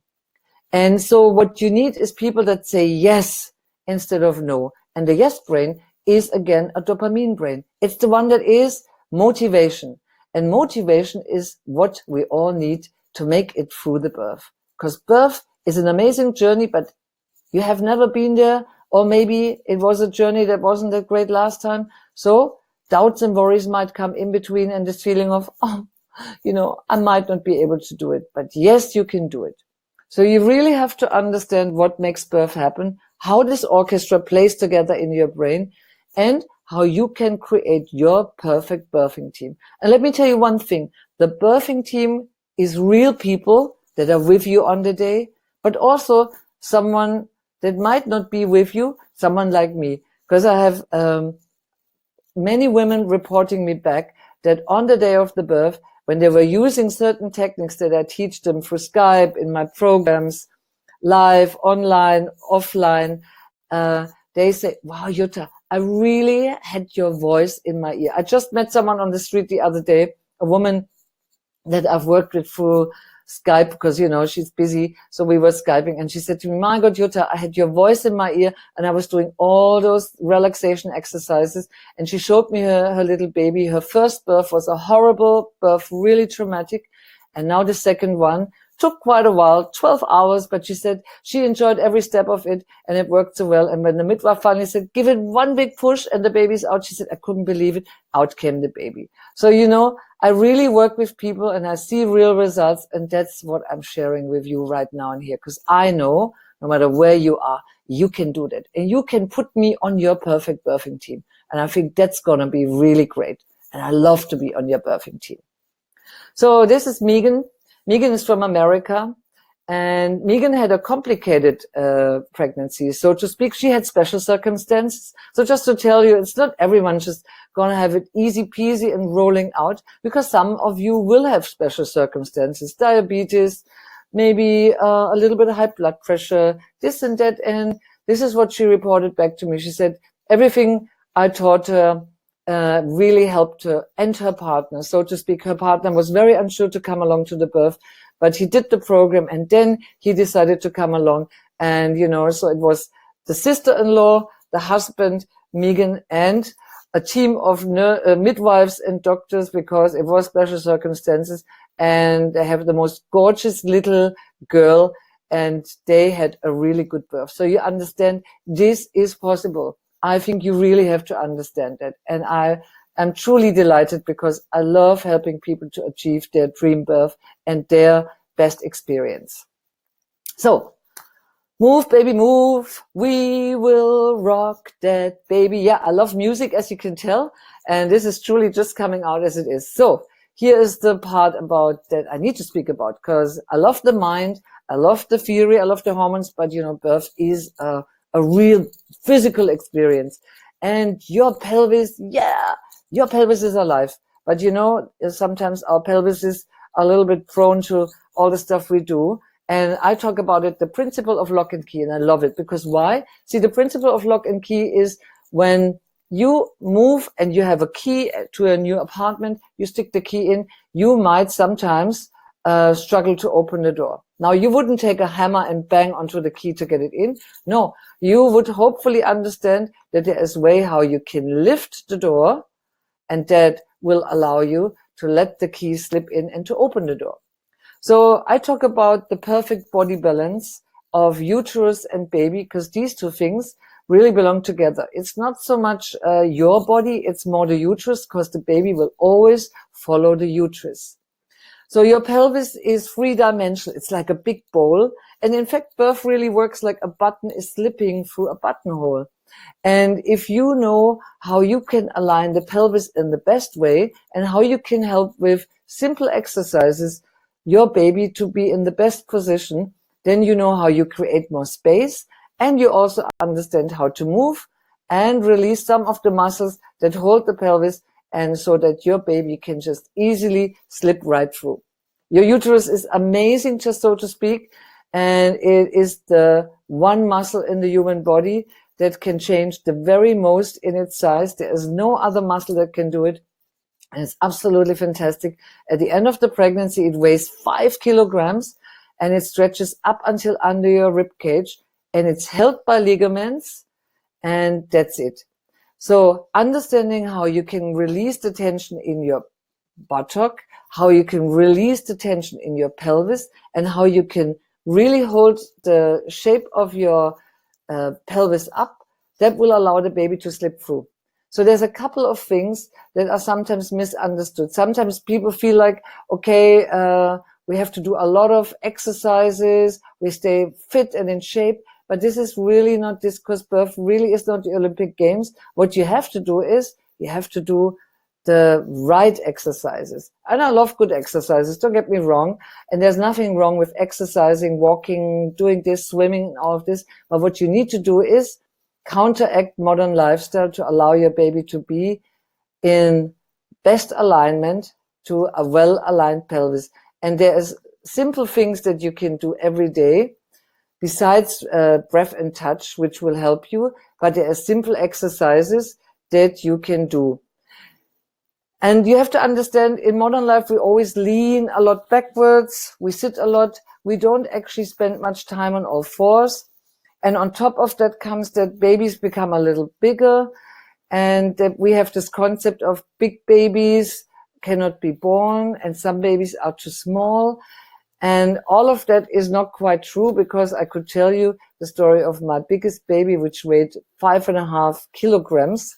And so what you need is people that say yes instead of no. And the yes brain is, again, a dopamine brain. It's the one that is motivation. And motivation is what we all need to make it through the birth. Because birth is an amazing journey, but you have never been there, or maybe it was a journey that wasn't that great last time. So doubts and worries might come in between, and this feeling of, oh, you know, I might not be able to do it. But yes, you can do it. So you really have to understand what makes birth happen, how this orchestra plays together in your brain, and how you can create your perfect birthing team. And let me tell you one thing. The birthing team is real people that are with you on the day, but also someone that might not be with you, someone like me. Because I have many women reporting me back that on the day of the birth, when they were using certain techniques that I teach them through Skype, in my programs, live, online, offline, they say, wow, Jutta, I really had your voice in my ear. I just met someone on the street the other day, a woman that I've worked with through Skype because, you know, she's busy. So we were Skyping and she said to me, my God, Jutta, I had your voice in my ear and I was doing all those relaxation exercises. And she showed me her little baby. Her first birth was a horrible birth, really traumatic. And now the second one took quite a while, 12 hours, but she said she enjoyed every step of it and it worked so well. And when the midwife finally said, give it one big push and the baby's out, she said, I couldn't believe it. Out came the baby. So, you know, I really work with people and I see real results. And that's what I'm sharing with you right now and here. Because I know no matter where you are, you can do that. And you can put me on your perfect birthing team. And I think that's going to be really great. And I love to be on your birthing team. So this is Megan. Megan is from America. And Megan had a complicated pregnancy, so to speak. She had special circumstances. So just to tell you, it's not everyone just going to have it easy peasy and rolling out, because some of you will have special circumstances, diabetes, maybe a little bit of high blood pressure, this and that. And this is what she reported back to me. She said, everything I taught her really helped her and her partner, so to speak. Her partner was very unsure to come along to the birth, but he did the program and then he decided to come along. And, you know, so it was the sister-in-law, the husband, Megan, and a team of midwives and doctors, because it was special circumstances. And they have the most gorgeous little girl and they had a really good birth. So you understand, this is possible. I think you really have to understand that. And I am truly delighted because I love helping people to achieve their dream birth and their best experience. So, move, baby, move. We will rock that baby. Yeah, I love music, as you can tell. And this is truly just coming out as it is. So, here is the part about that I need to speak about, because I love the mind, I love the theory, I love the hormones, but, you know, birth is a real physical experience. And your pelvis, yeah, your pelvis is alive. But, you know, sometimes our pelvis is a little bit prone to all the stuff we do. And I talk about it, the principle of lock and key, and I love it. Because why? See, the principle of lock and key is when you move and you have a key to a new apartment, you stick the key in, you might sometimes struggle to open the door. Now, you wouldn't take a hammer and bang onto the key to get it in. No, you would hopefully understand that there is a way how you can lift the door, and that will allow you to let the key slip in and to open the door. So I talk about the perfect body balance of uterus and baby, because these two things really belong together. It's not so much your body, it's more the uterus, because the baby will always follow the uterus. So your pelvis is three-dimensional. It's like a big bowl. And in fact, birth really works like a button is slipping through a buttonhole. And if you know how you can align the pelvis in the best way and how you can help with simple exercises your baby to be in the best position, then you know how you create more space, and you also understand how to move and release some of the muscles that hold the pelvis, and so that your baby can just easily slip right through. Your uterus is amazing, just so to speak, and it is the one muscle in the human body that can change the very most in its size. There is no other muscle that can do it. And it's absolutely fantastic. At the end of the pregnancy, it weighs 5 kilograms and it stretches up until under your rib cage, and it's held by ligaments, and that's it. So understanding how you can release the tension in your buttock, how you can release the tension in your pelvis, and how you can really hold the shape of your pelvis up, that will allow the baby to slip through. So there's a couple of things that are sometimes misunderstood. Sometimes people feel like, okay, we have to do a lot of exercises, we stay fit and in shape, but this is really not this, because birth really is not the Olympic Games. What you have to do is, you have to do the right exercises. And I love good exercises, don't get me wrong. And there's nothing wrong with exercising, walking, doing this, swimming, and all of this. But what you need to do is counteract modern lifestyle to allow your baby to be in best alignment to a well-aligned pelvis. And there is simple things that you can do every day besides breath and touch, which will help you. But there are simple exercises that you can do. And you have to understand, in modern life, we always lean a lot backwards. We sit a lot. We don't actually spend much time on all fours. And on top of that comes that babies become a little bigger, and that we have this concept of big babies cannot be born, and some babies are too small. And all of that is not quite true, because I could tell you the story of my biggest baby, which weighed 5.5 kilograms.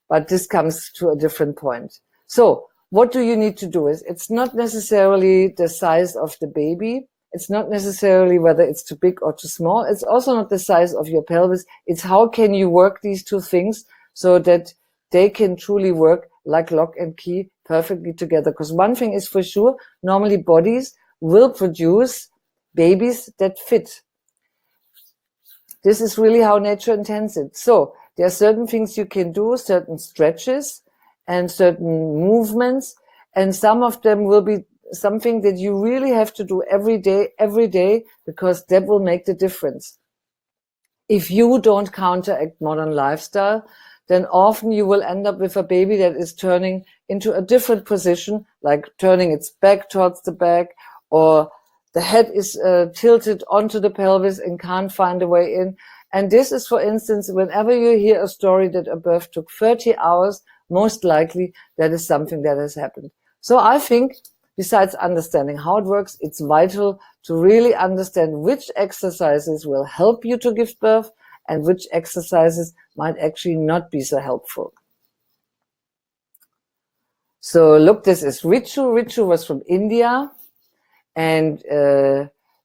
But this comes to a different point. So what do you need to do is, it's not necessarily the size of the baby. It's not necessarily whether it's too big or too small. It's also not the size of your pelvis. It's how can you work these two things so that they can truly work like lock and key perfectly together. Because one thing is for sure, normally bodies will produce babies that fit. This is really how nature intends it. So there are certain things you can do, certain stretches and certain movements, and some of them will be something that you really have to do every day, because that will make the difference. If you don't counteract modern lifestyle, then often you will end up with a baby that is turning into a different position, like turning its back towards the back, or the head is tilted onto the pelvis and can't find a way in. And this is, for instance, whenever you hear a story that a birth took 30 hours, most likely that is something that has happened. So I think, besides understanding how it works, it's vital to really understand which exercises will help you to give birth and which exercises might actually not be so helpful. So look, this is Ritu. Ritu was from India, and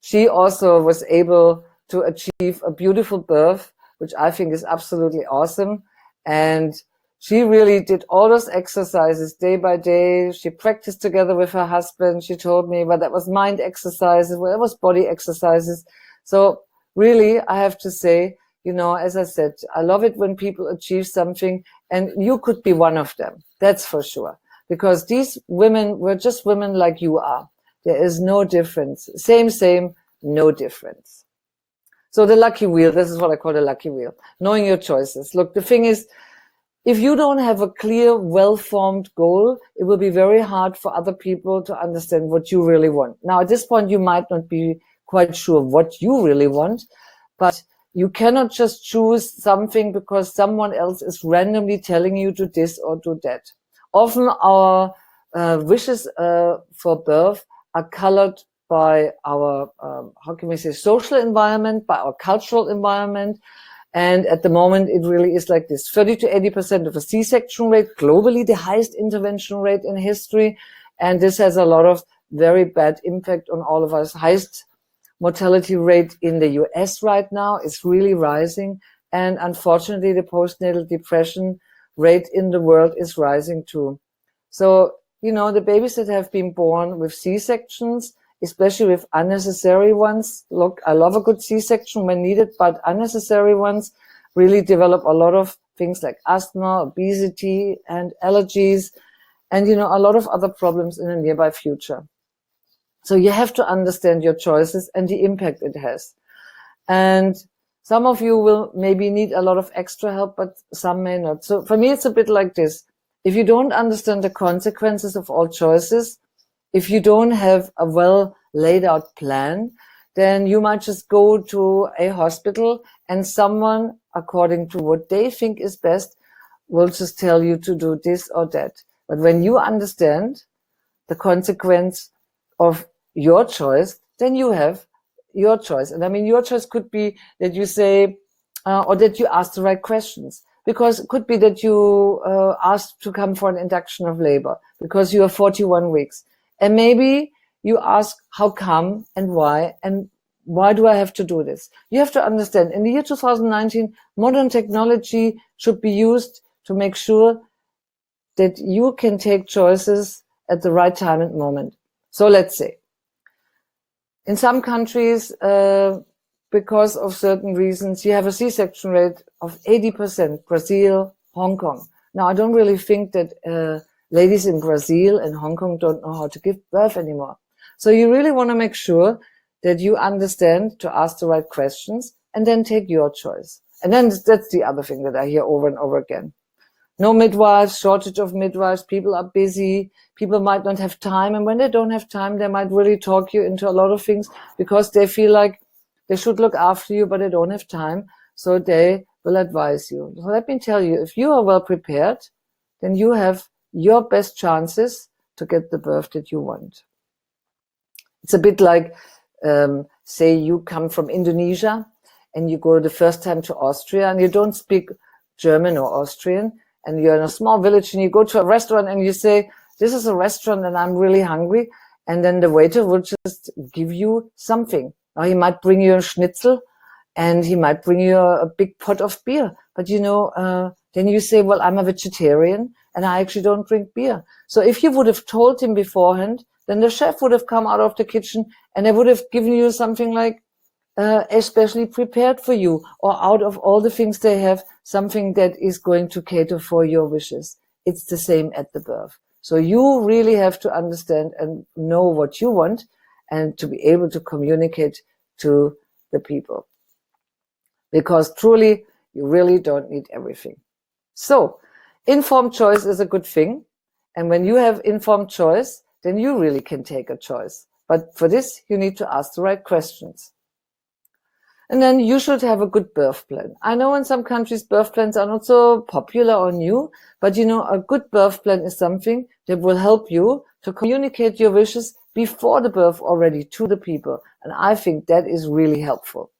she also was able to achieve a beautiful birth, which I think is absolutely awesome. And she really did all those exercises day by day. She practiced together with her husband. She told me, well, that was mind exercises, well, that was body exercises. So really, I have to say, you know, as I said, I love it when people achieve something, and you could be one of them. That's for sure. Because these women were just women like you are. There is no difference. Same, no difference. So the lucky wheel, this is what I call the lucky wheel. Knowing your choices. Look, the thing is, if you don't have a clear, well-formed goal, it will be very hard for other people to understand what you really want. Now, at this point, you might not be quite sure what you really want, but you cannot just choose something because someone else is randomly telling you to this or do that. Often our wishes for birth are colored by our, how can we say, social environment, by our cultural environment. And at the moment, it really is like this. 30 to 80% of a C-section rate, globally the highest intervention rate in history. And this has a lot of very bad impact on all of us. Highest mortality rate in the US right now is really rising. And unfortunately, the postnatal depression rate in the world is rising too. So, you know, the babies that have been born with C-sections, especially with unnecessary ones. Look, I love a good C-section when needed, but unnecessary ones really develop a lot of things like asthma, obesity, and allergies, and, you know, a lot of other problems in the nearby future. So you have to understand your choices and the impact it has. And some of you will maybe need a lot of extra help, but some may not. So for me, it's a bit like this. If you don't understand the consequences of all choices, if you don't have a well laid out plan, then you might just go to a hospital and someone, according to what they think is best, will just tell you to do this or that. But when you understand the consequence of your choice, then you have your choice. And I mean, your choice could be that you say, or that you ask the right questions. Because it could be that you asked to come for an induction of labor because you are 41 weeks. And maybe you ask, how come and why do I have to do this? You have to understand, in the year 2019, modern technology should be used to make sure that you can take choices at the right time and moment. So let's say, in some countries, because of certain reasons, you have a C-section rate of 80%, Brazil, Hong Kong. Now, I don't really think that ladies in Brazil and Hong Kong don't know how to give birth anymore. So you really want to make sure that you understand to ask the right questions and then take your choice. And then that's the other thing that I hear over and over again. No midwives, shortage of midwives, people are busy, people might not have time. And when they don't have time, they might really talk you into a lot of things because they feel like they should look after you, but they don't have time. So they will advise you. So let me tell you, if you are well prepared, then you have your best chances to get the birth that you want. It's a bit like, say you come from Indonesia and you go the first time to Austria and you don't speak German or Austrian, and you're in a small village and you go to a restaurant and you say, this is a restaurant and I'm really hungry. And then the waiter will just give you something. Or he might bring you a schnitzel and he might bring you a big pot of beer. But you know, then you say, well, I'm a vegetarian and I actually don't drink beer. So if you would have told him beforehand, then the chef would have come out of the kitchen and they would have given you something like, especially prepared for you, or out of all the things they have, something that is going to cater for your wishes. It's the same at the birth. So you really have to understand and know what you want and to be able to communicate to the people. Because truly, you really don't need everything. So, informed choice is a good thing. And when you have informed choice, then you really can take a choice. But for this, you need to ask the right questions. And then you should have a good birth plan. I know in some countries birth plans are not so popular or new, but you know, a good birth plan is something that will help you to communicate your wishes before the birth already to the people. And I think that is really helpful.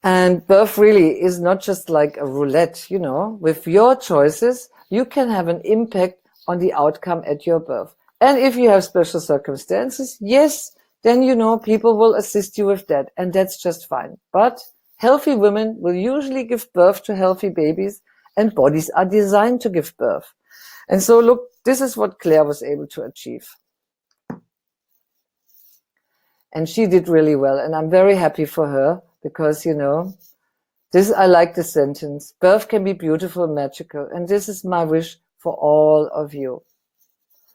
And birth really is not just like a roulette, you know. With your choices, you can have an impact on the outcome at your birth. And if you have special circumstances, yes, then you know people will assist you with that, and that's just fine. But healthy women will usually give birth to healthy babies, and bodies are designed to give birth. And so look, this is what Claire was able to achieve. And she did really well, and I'm very happy for her because, you know, this, I like the sentence, birth can be beautiful and magical, and this is my wish for all of you.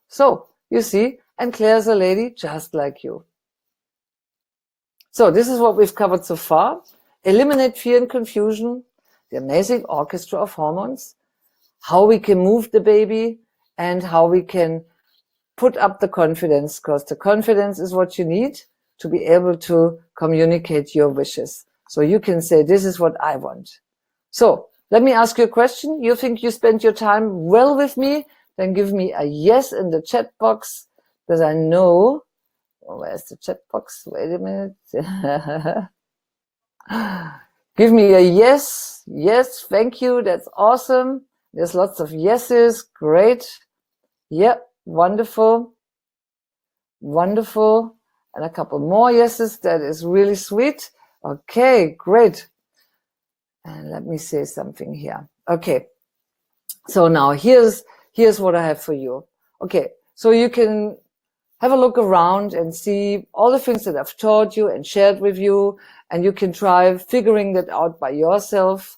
So, you see, and Claire's a lady just like you. So this is what we've covered so far. Eliminate fear and confusion, the amazing orchestra of hormones, how we can move the baby, and how we can put up the confidence, because the confidence is what you need to be able to communicate your wishes. So you can say, this is what I want. So let me ask you a question. You think you spent your time well with me? Then give me a yes in the chat box, because I know. Oh, where's the chat box? Wait a minute. Give me a yes. Yes, thank you. That's awesome. There's lots of yeses. Great. Yep, wonderful. Wonderful. And a couple more yeses. That is really sweet. Okay, great. And let me say something here. Okay. So now here's what I have for you. Okay, so you can have a look around and see all the things that I've taught you and shared with you, and you can try figuring that out by yourself.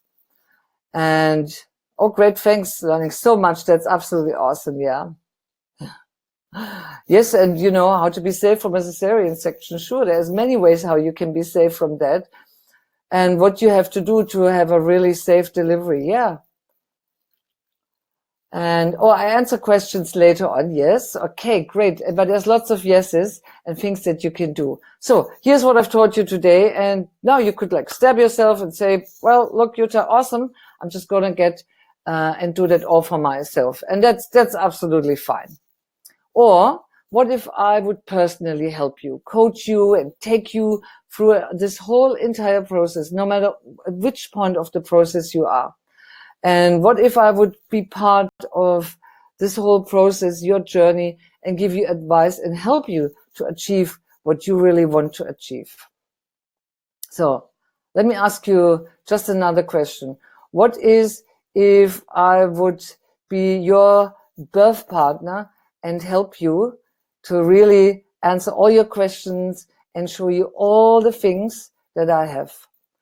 And oh, great, thanks, learning so much. That's absolutely awesome, yeah. Yes, and you know how to be safe from a cesarean section. Sure, there's many ways how you can be safe from that, and what you have to do to have a really safe delivery, yeah. And, oh, I answer questions later on. Yes. Okay, great. But there's lots of yeses and things that you can do. So here's what I've taught you today. And now you could like stab yourself and say, well, look, Jutta, awesome. I'm just going to get, and do that all for myself. And that's absolutely fine. Or what if I would personally help you, coach you and take you through this whole entire process, no matter at which point of the process you are? And what if I would be part of this whole process, your journey, and give you advice and help you to achieve what you really want to achieve? So let me ask you just another question. What is if I would be your birth partner and help you to really answer all your questions and show you all the things that I have.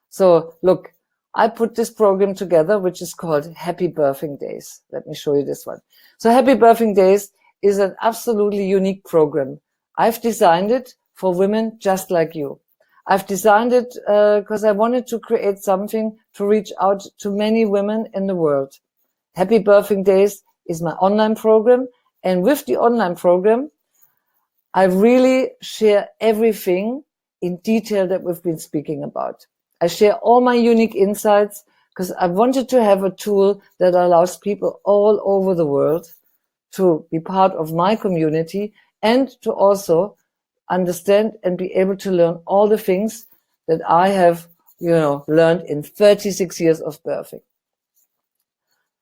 So look, I put this program together, which is called Happy Birthing Days. Let me show you this one. So Happy Birthing Days is an absolutely unique program. I've designed it for women just like you. I've designed it because I wanted to create something to reach out to many women in the world. Happy Birthing Days is my online program. And with the online program, I really share everything in detail that we've been speaking about. I share all my unique insights because I wanted to have a tool that allows people all over the world to be part of my community and to also understand and be able to learn all the things that I have, learned in 36 years of birthing.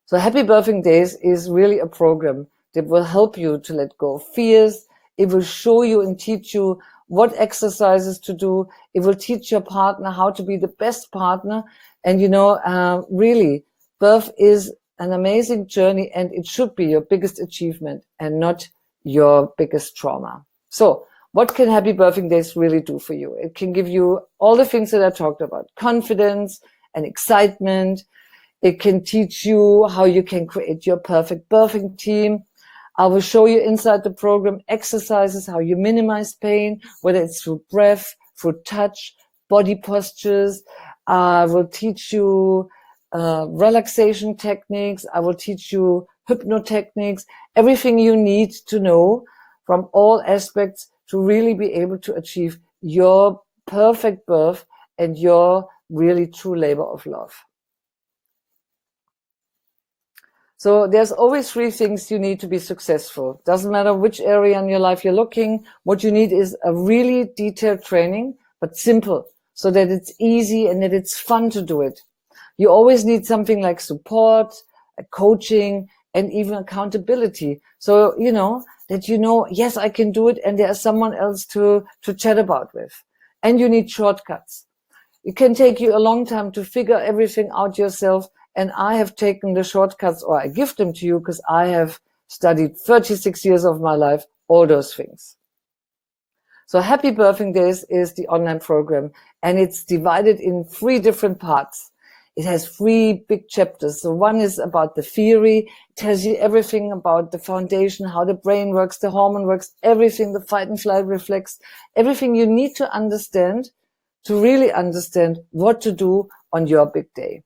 So Happy Birthing Days is really a program that will help you to let go of fears. It will show you and teach you what exercises to do. It will teach your partner how to be the best partner. And, really, birth is an amazing journey, and it should be your biggest achievement and not your biggest trauma. So what can Happy Birthing Days really do for you? It can give you all the things that I talked about, confidence and excitement. It can teach you how you can create your perfect birthing team. I will show you inside the program exercises, how you minimize pain, whether it's through breath, through touch, body postures. I will teach you relaxation techniques. I will teach you hypnotechniques, everything you need to know from all aspects to really be able to achieve your perfect birth and your really true labor of love. So there's always 3 things you need to be successful. Doesn't matter which area in your life you're looking. What you need is a really detailed training, but simple, so that it's easy and that it's fun to do it. You always need something like support, coaching, and even accountability. So, that yes, I can do it, and there's someone else to chat about with. And you need shortcuts. It can take you a long time to figure everything out yourself. And I have taken the shortcuts, or I give them to you because I have studied 36 years of my life, all those things. So Happy Birthing Days is the online program, and it's divided in 3 different parts. It has 3 big chapters. So one is about the theory. It tells you everything about the foundation, how the brain works, the hormone works, everything, the fight and flight reflex, everything you need to understand to really understand what to do on your big day.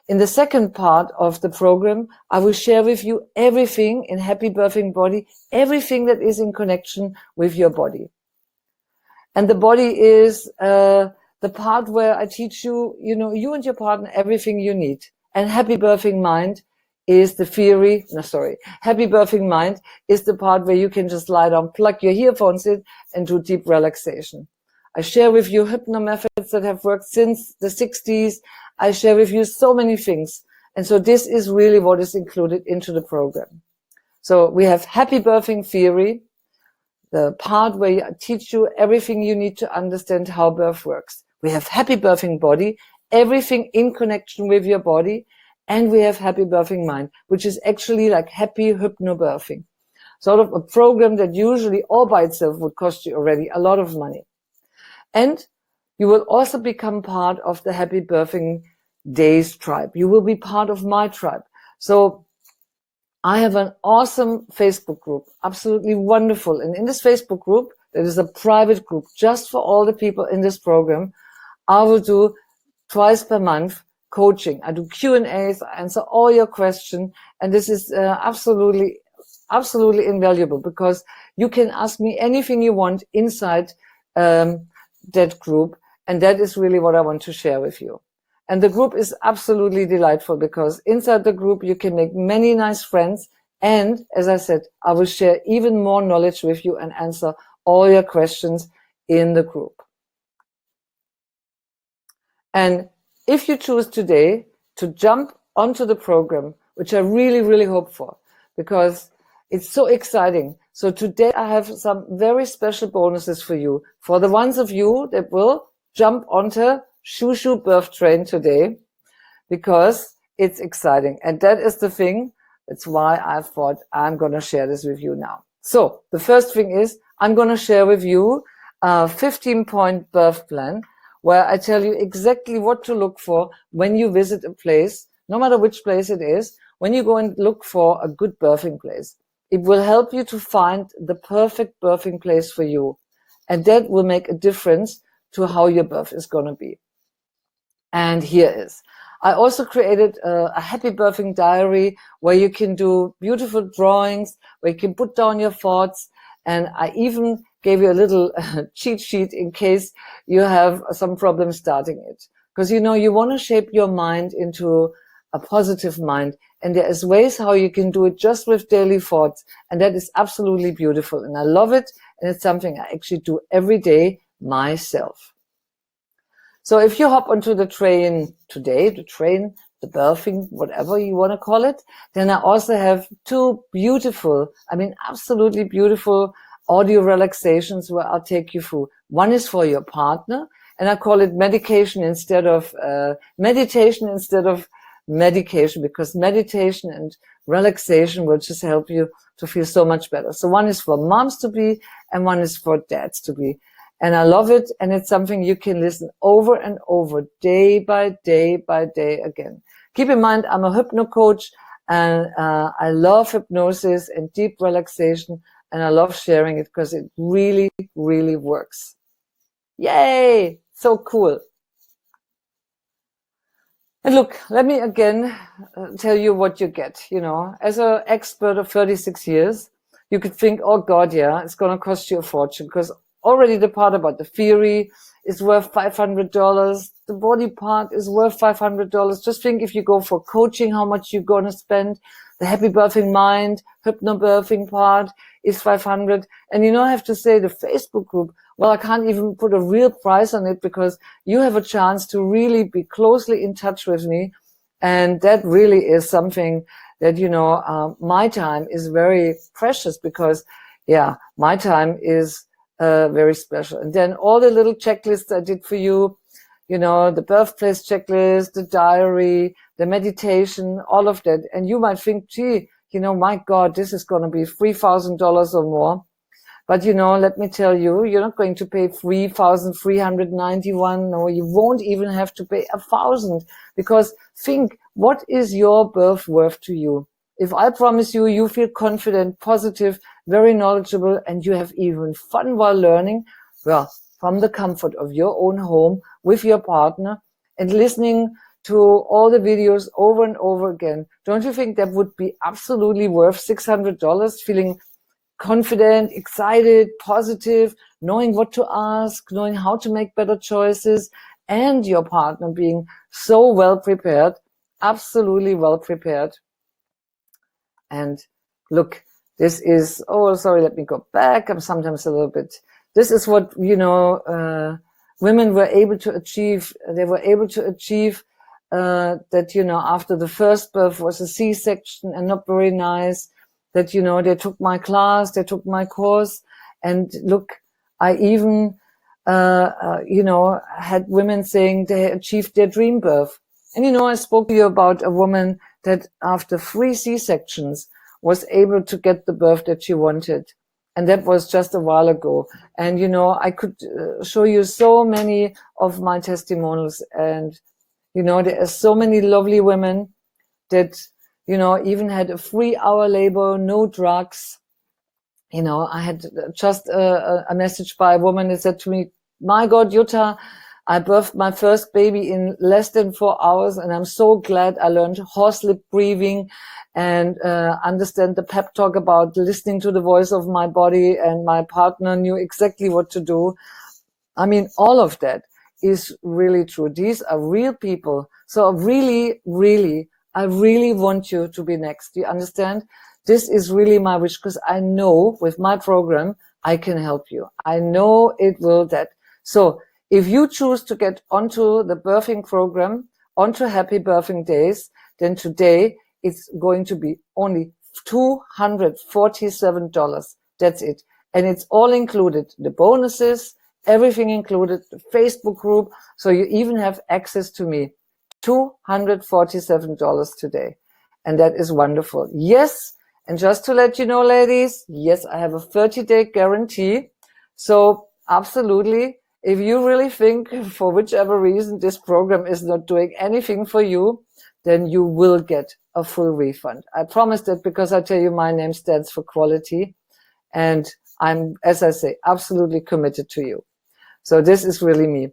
In the second part of the program, I will share with you everything in Happy Birthing Body, everything that is in connection with your body. And the body is the part where I teach you, you and your partner, everything you need. And Happy Birthing Mind is the theory. Happy Birthing Mind is the part where you can just lie down, plug your earphones in, and do deep relaxation. I share with you hypno methods that have worked since the 60s. I share with you so many things. And so this is really what is included into the program. So we have Happy Birthing Theory, the part where I teach you everything you need to understand how birth works. We have Happy Birthing Body, everything in connection with your body. And we have Happy Birthing Mind, which is actually like happy hypnobirthing. Sort of a program that usually all by itself would cost you already a lot of money. And you will also become part of the Happy Birthing Days tribe. You will be part of my tribe. So I have an awesome Facebook group, absolutely wonderful. And in this Facebook group, that is a private group just for all the people in this program, I will do twice per month coaching. I do Q&As, I answer all your questions. And this is absolutely invaluable because you can ask me anything you want inside that group. And that is really what I want to share with you. And the group is absolutely delightful because inside the group, you can make many nice friends. And as I said, I will share even more knowledge with you and answer all your questions in the group. And if you choose today to jump onto the program, which I really, really hope for, because it's so exciting. So today I have some very special bonuses for you. For the ones of you that will jump onto Shushu Birth Train today, because it's exciting. And that is the thing. That's why I thought I'm going to share this with you now. So the first thing is I'm going to share with you a 15-point birth plan where I tell you exactly what to look for when you visit a place, no matter which place it is, when you go and look for a good birthing place. It will help you to find the perfect birthing place for you. And that will make a difference to how your birth is going to be. And here is. I also created a happy birthing diary where you can do beautiful drawings, where you can put down your thoughts. And I even gave you a little cheat sheet in case you have some problem starting it. Because, you know, you want to shape your mind into a positive mind. And there is ways how you can do it just with daily thoughts. And that is absolutely beautiful. And I love it. And it's something I actually do every day myself. So if you hop onto the train today, the birthing, whatever you want to call it, then I also have two beautiful, I mean, absolutely beautiful audio relaxations where I'll take you through. One is for your partner, and I call it meditation instead of meditation, because meditation and relaxation will just help you to feel so much better. So one is for moms to be, and one is for dads to be. And I love it, and it's something you can listen over and over, day by day by day again. Keep in mind, I'm a hypno coach, and I love hypnosis and deep relaxation, and I love sharing it because it really, really works. Yay! So cool. And look, let me again tell you what you get. You know, as an expert of 36 years, you could think, oh God, yeah, it's going to cost you a fortune, because already the part about the theory is worth $500. The body part is worth $500. Just think if you go for coaching, how much you're going to spend. The happy birthing mind, hypnobirthing part is $500. And you know, I have to say the Facebook group, well, I can't even put a real price on it because you have a chance to really be closely in touch with me. And that really is something that, you know, my time is very precious because, yeah, my time is very special. And then all the little checklists I did for you, you know, the birthplace checklist, the diary, the meditation, all of that. And you might think, gee, you know, my God, this is going to be $3,000 or more. But, you know, let me tell you, you're not going to pay $3,391. No, you won't even have to pay $1,000, because think, what is your birth worth to you? If I promise you, you feel confident, positive, very knowledgeable, and you have even fun while learning, well, from the comfort of your own home with your partner and listening to all the videos over and over again, don't you think that would be absolutely worth $600, feeling confident, excited, positive, knowing what to ask, knowing how to make better choices, and your partner being so well prepared, absolutely well prepared. And look, this is, oh, sorry, let me go back. I'm sometimes a little bit, this is what, you know, women were able to achieve. They were able to achieve that, you know, after the first birth was a C-section and not very nice, that, you know, they took my class, they took my course. And look, I even, you know, had women saying they achieved their dream birth. And, you know, I spoke to you about a woman that after 3 C-sections was able to get the birth that she wanted. And that was just a while ago. And, you know, I could show you so many of my testimonials. And, you know, there are so many lovely women that, you know, even had a 3-hour labor, no drugs. You know, I had just a message by a woman that said to me, my God, Jutta, I birthed my first baby in less than 4 hours, and I'm so glad I learned horse lip breathing and understand the pep talk about listening to the voice of my body, and my partner knew exactly what to do. I mean, all of that is really true. These are real people. So really, really, I really want you to be next. Do you understand? This is really my wish, because I know with my program, I can help you. I know it will that. So if you choose to get onto the birthing program, onto Happy Birthing Days, then today it's going to be only $247. That's it. And it's all included. The bonuses, everything included, the Facebook group. So you even have access to me. $247 today. And that is wonderful. Yes. And just to let you know, ladies, yes, I have a 30-day guarantee. So absolutely, if you really think for whichever reason this program is not doing anything for you, then you will get a full refund. I promise that, because I tell you, my name stands for quality. And I'm, as I say, absolutely committed to you. So this is really me.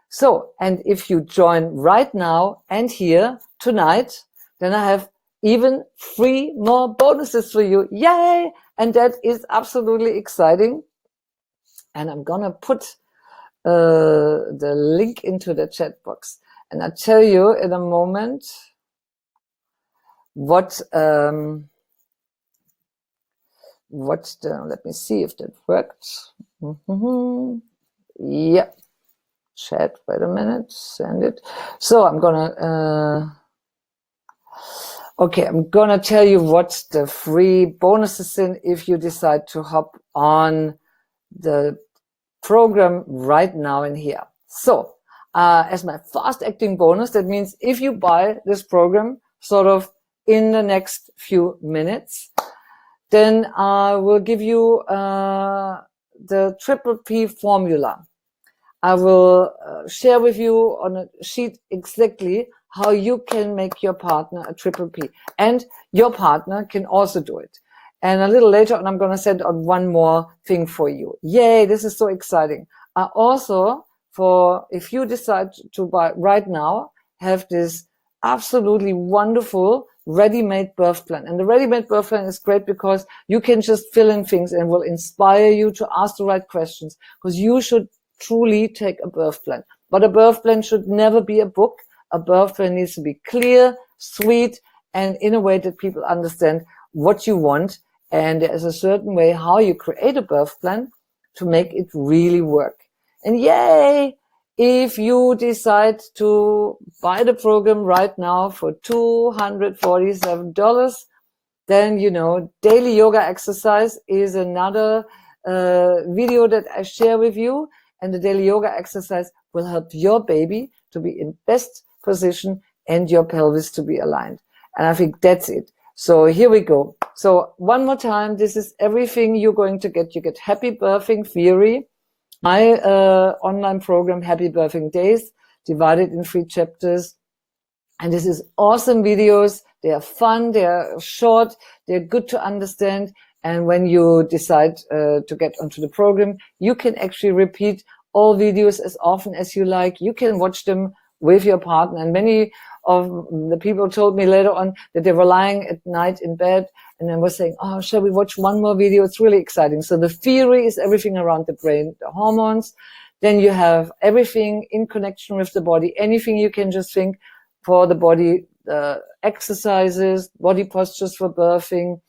So, and if you join right now and here tonight, then I have even 3 more bonuses for you. Yay! And that is absolutely exciting. And I'm gonna put the link into the chat box. And I'll tell you in a moment let me see if that worked. Yeah. Chat, wait a minute, send it. So I'm gonna, I'm gonna tell you what the free bonuses in if you decide to hop on the program right now in here. So, as my fast acting bonus, that means if you buy this program sort of in the next few minutes, then I will give you the Triple P formula. I will share with you on a sheet exactly how you can make your partner a Triple P. And your partner can also do it. And a little later on, I'm going to send on one more thing for you. Yay, this is so exciting. I also, if you decide to buy right now, have this absolutely wonderful ready-made birth plan. And the ready-made birth plan is great because you can just fill in things and will inspire you to ask the right questions, because you should truly take a birth plan. But a birth plan should never be a book. A birth plan needs to be clear, sweet, and in a way that people understand what you want. And there is a certain way how you create a birth plan to make it really work. And yay! If you decide to buy the program right now for $247, then, you know, daily yoga exercise is another video that I share with you. And the daily yoga exercise will help your baby to be in best position and your pelvis to be aligned. And I think that's it. So here we go. So one more time, this is everything you're going to get. You get Happy Birthing Theory, my online program, Happy Birthing Days, divided in 3 chapters. And this is awesome videos. They are fun, they are short, they're good to understand. And when you decide to get onto the program, you can actually repeat all videos as often as you like. You can watch them with your partner. And many of the people told me later on that they were lying at night in bed and then were saying, oh, shall we watch one more video? It's really exciting. So the theory is everything around the brain, the hormones. Then you have everything in connection with the body, anything you can just think for the body, exercises, body postures for birthing,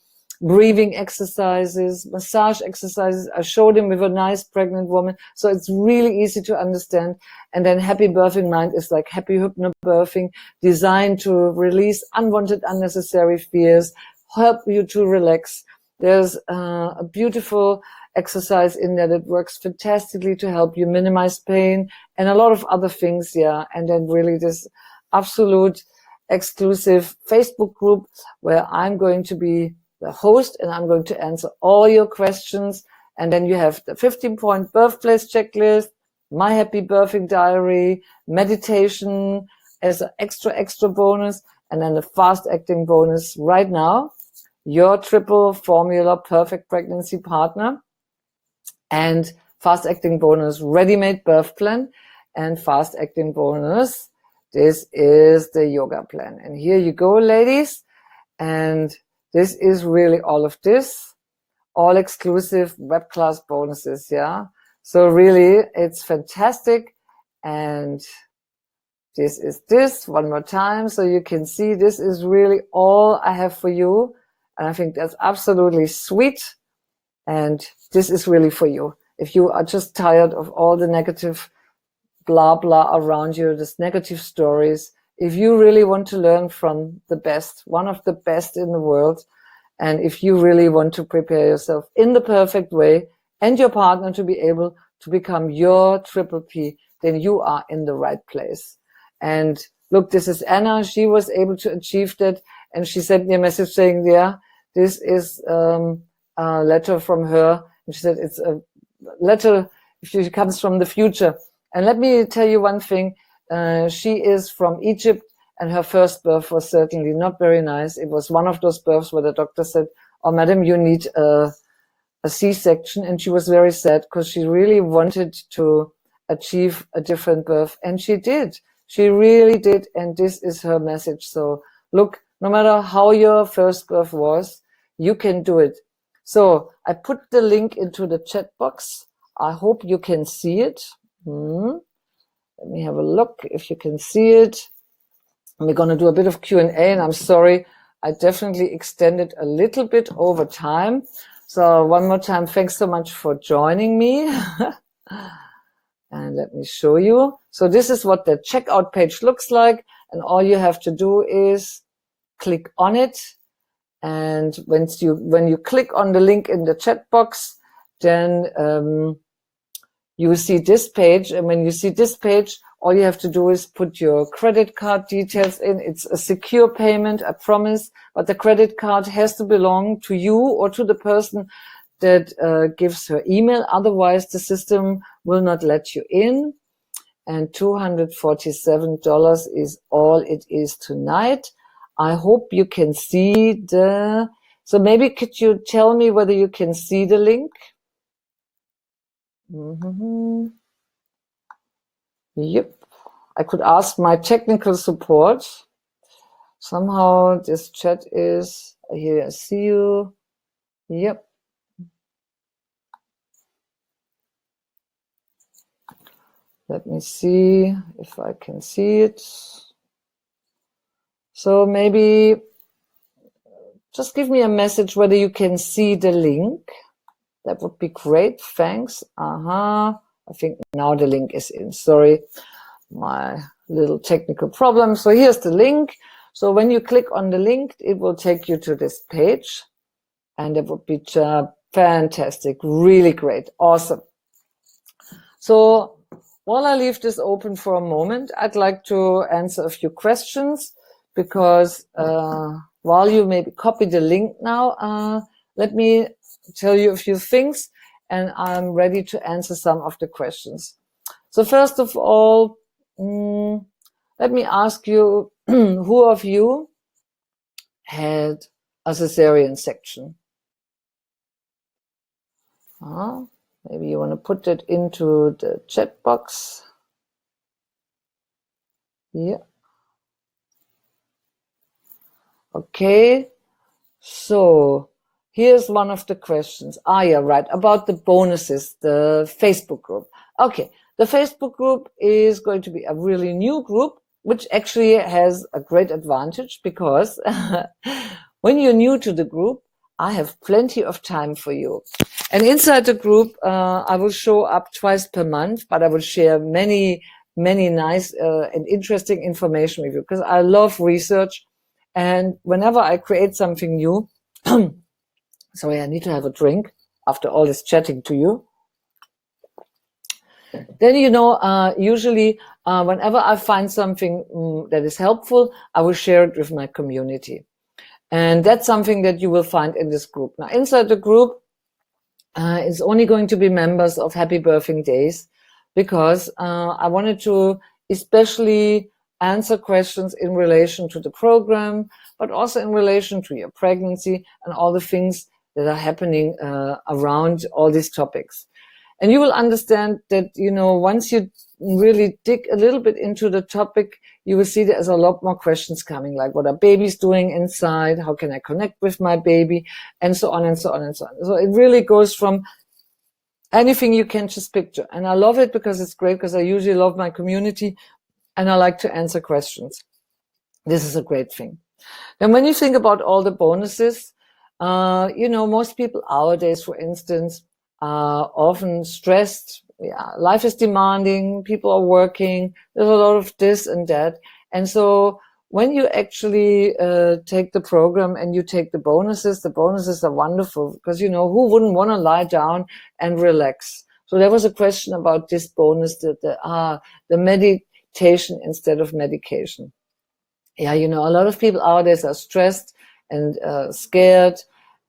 breathing exercises, massage exercises. I showed him with a nice pregnant woman. So it's really easy to understand. And then Happy Birthing Mind is like happy hypnobirthing, designed to release unwanted, unnecessary fears, help you to relax. There's a beautiful exercise in there that works fantastically to help you minimize pain and a lot of other things. Yeah. And then really this absolute exclusive Facebook group where I'm going to be the host and I'm going to answer all your questions. And then you have the 15-point birthplace checklist, my happy birthing diary, meditation as an extra bonus, and then the fast acting bonus right now, your triple formula perfect pregnancy partner, and fast acting bonus ready-made birth plan, and fast acting bonus, this is the yoga plan. And here you go, ladies. And this is really all of this, all exclusive web class bonuses. Yeah. So really it's fantastic. And this is this one more time. So you can see this is really all I have for you. And I think that's absolutely sweet. And this is really for you. If you are just tired of all the negative blah, blah around you, these negative stories, if you really want to learn from the best, one of the best in the world, and if you really want to prepare yourself in the perfect way and your partner to be able to become your Triple P, then you are in the right place. And look, this is Anna. She was able to achieve that. And she sent me a message saying, yeah, this is a letter from her. And she said, it's a letter, she comes from the future. And let me tell you one thing. She is from Egypt, and her first birth was certainly not very nice. It was one of those births where the doctor said, oh, madam, you need a C-section. And she was very sad because she really wanted to achieve a different birth. And she did. She really did. And this is her message. So look, no matter how your first birth was, you can do it. So I put the link into the chat box. I hope you can see it. Let me have a look if you can see it. We're going to do a bit of Q&A, and I'm sorry, I definitely extended a little bit over time. So one more time, thanks so much for joining me. And let me show you. So this is what the checkout page looks like. And all you have to do is click on it. And when you click on the link in the chat box, then you will see this page. And when you see this page, all you have to do is put your credit card details in. It's a secure payment, I promise, but the credit card has to belong to you or to the person that gives her email. Otherwise, the system will not let you in. And $247 is all it is tonight. I hope you can see so maybe could you tell me whether you can see the link? Yep. I could ask my technical support. Somehow this chat is here. I see you. Yep. Let me see if I can see it. So maybe just give me a message whether you can see the link. That would be great. Thanks. I think now the link is in. Sorry, my little technical problem. So here's the link. So when you click on the link, it will take you to this page. And it would be fantastic. Really great. Awesome. So while I leave this open for a moment, I'd like to answer a few questions. Because while you maybe copy the link now, let me tell you a few things, and I'm ready to answer some of the questions. So first of all, let me ask you, who of you had a cesarean section? Maybe you want to put it into the chat box. Yeah. Okay, so here's one of the questions. Yeah, right, about the bonuses, the Facebook group. Okay, the Facebook group is going to be a really new group, which actually has a great advantage because when you're new to the group, I have plenty of time for you. And inside the group, I will show up twice per month, but I will share many nice and interesting information with you because I love research. And whenever I create something new, sorry, I need to have a drink after all this chatting to you. Then, usually whenever I find something that is helpful, I will share it with my community. And that's something that you will find in this group. Now, inside the group, it's only going to be members of Happy Birthing Days because I wanted to especially answer questions in relation to the program, but also in relation to your pregnancy and all the things that are happening around all these topics. And you will understand that, once you really dig a little bit into the topic, you will see there's a lot more questions coming, like what are babies doing inside? How can I connect with my baby? And so on and so on and so on. So it really goes from anything you can just picture. And I love it because it's great because I usually love my community and I like to answer questions. This is a great thing. And when you think about all the bonuses, most people nowadays, for instance, are often stressed. Yeah, life is demanding. People are working. There's a lot of this and that. And so when you actually take the program and you take the bonuses are wonderful because, who wouldn't want to lie down and relax? So there was a question about this bonus, the meditation instead of medication. yeah, you know, a lot of people nowadays are stressed and scared.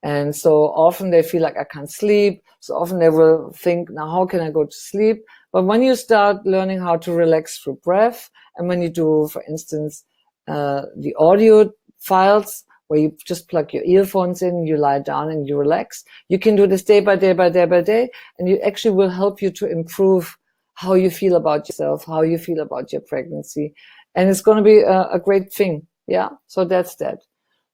And so often they feel like I can't sleep. So often they will think, now how can I go to sleep? But when you start learning how to relax through breath, and when you do, for instance, the audio files where you just plug your earphones in, you lie down and you relax, you can do this day by day by day by day, and you actually will help you to improve how you feel about yourself, how you feel about your pregnancy. And it's going to be a great thing. Yeah. So that's that.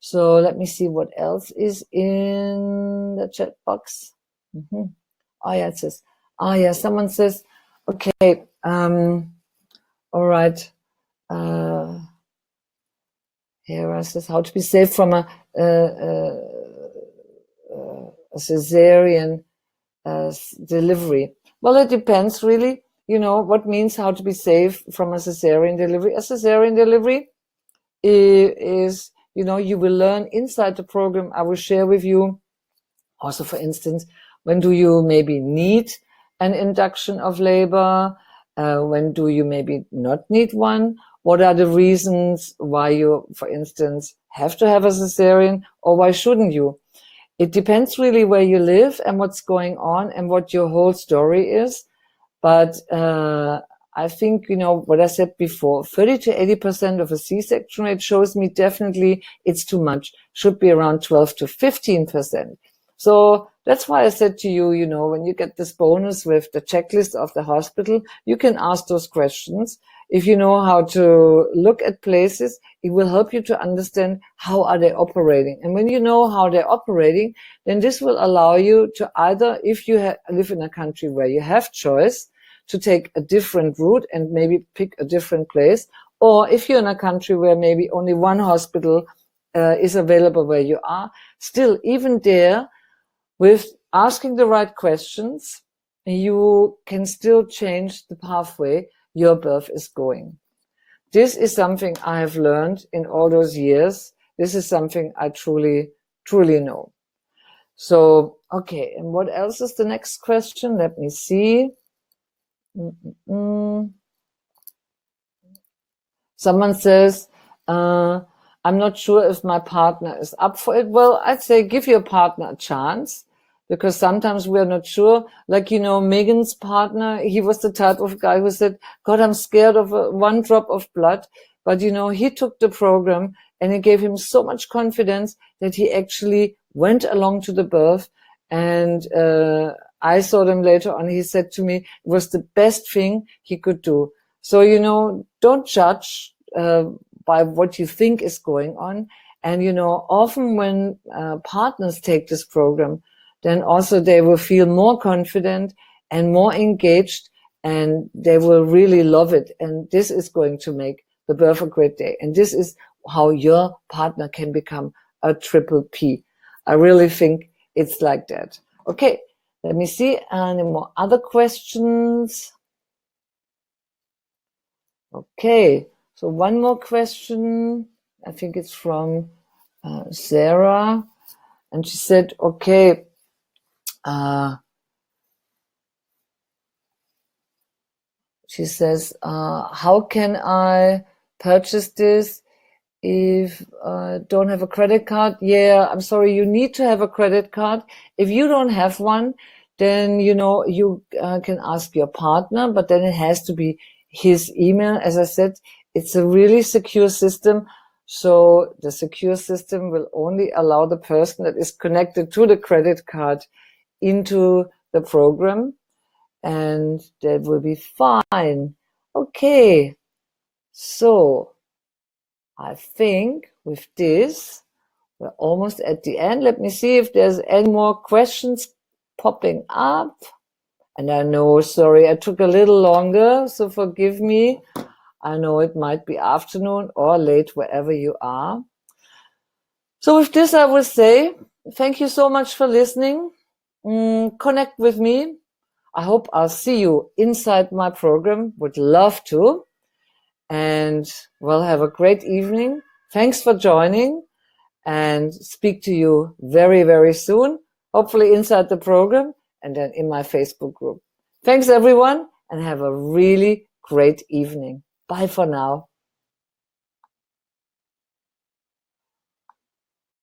So let me see what else is in the chat box. Mm-hmm. Oh yeah, it says, oh yeah, someone says, okay, all right. Here it says how to be safe from a cesarean delivery. Well, it depends really, you know, what means how to be safe from a cesarean delivery. A cesarean delivery is, you know, you will learn inside the program. I will share with you also, for instance, when do you maybe need an induction of labor? When do you maybe not need one? What are the reasons why you, for instance, have to have a cesarean, or why shouldn't you? It depends really where you live and what's going on and what your whole story is. But I think, you know, what I said before, 30 to 80% of a C-section rate shows me definitely it's too much. Should be around 12 to 15%. So that's why I said to you, you know, when you get this bonus with the checklist of the hospital, you can ask those questions. If you know how to look at places, it will help you to understand how are they operating. And when you know how they're operating, then this will allow you to either, if you live in a country where you have choice, to take a different route and maybe pick a different place. Or if you're in a country where maybe only one hospital is available where you are, still, even there, with asking the right questions, you can still change the pathway your birth is going. This is something I have learned in all those years. This is something I truly, truly know. So, okay. And what else is the next question? Let me see. Someone says, I'm not sure if my partner is up for it. Well, I'd say give your partner a chance, because sometimes we're not sure. Like, you know, Megan's partner, he was the type of guy who said, God, I'm scared of one drop of blood. But, you know, he took the program and it gave him so much confidence that he actually went along to the birth. And I saw them later on. He said to me, it was the best thing he could do. So, you know, don't judge by what you think is going on. And, you know, often when partners take this program, then also they will feel more confident and more engaged, and they will really love it. And this is going to make the birth a great day. And this is how your partner can become a triple P. I really think it's like that. Okay, let me see. Any more other questions? Okay, so one more question. I think it's from Sarah. And she said, okay, she says, how can I purchase this if I don't have a credit card? Yeah, I'm sorry, you need to have a credit card. If you don't have one, then, you know, you can ask your partner, but then it has to be his email. As I said, it's a really secure system. So the secure system will only allow the person that is connected to the credit card into the program, and that will be fine. Okay, so I think with this, we're almost at the end. Let me see if there's any more questions popping up. And I know, sorry, I took a little longer, so forgive me. I know it might be afternoon or late wherever you are. So with this, I will say thank you so much for listening. Connect with me. I hope I'll see you inside my program. Would love to. And well, have a great evening. Thanks for joining, and speak to you very, very soon. Hopefully inside the program and then in my Facebook group. Thanks everyone, and have a really great evening. Bye for now.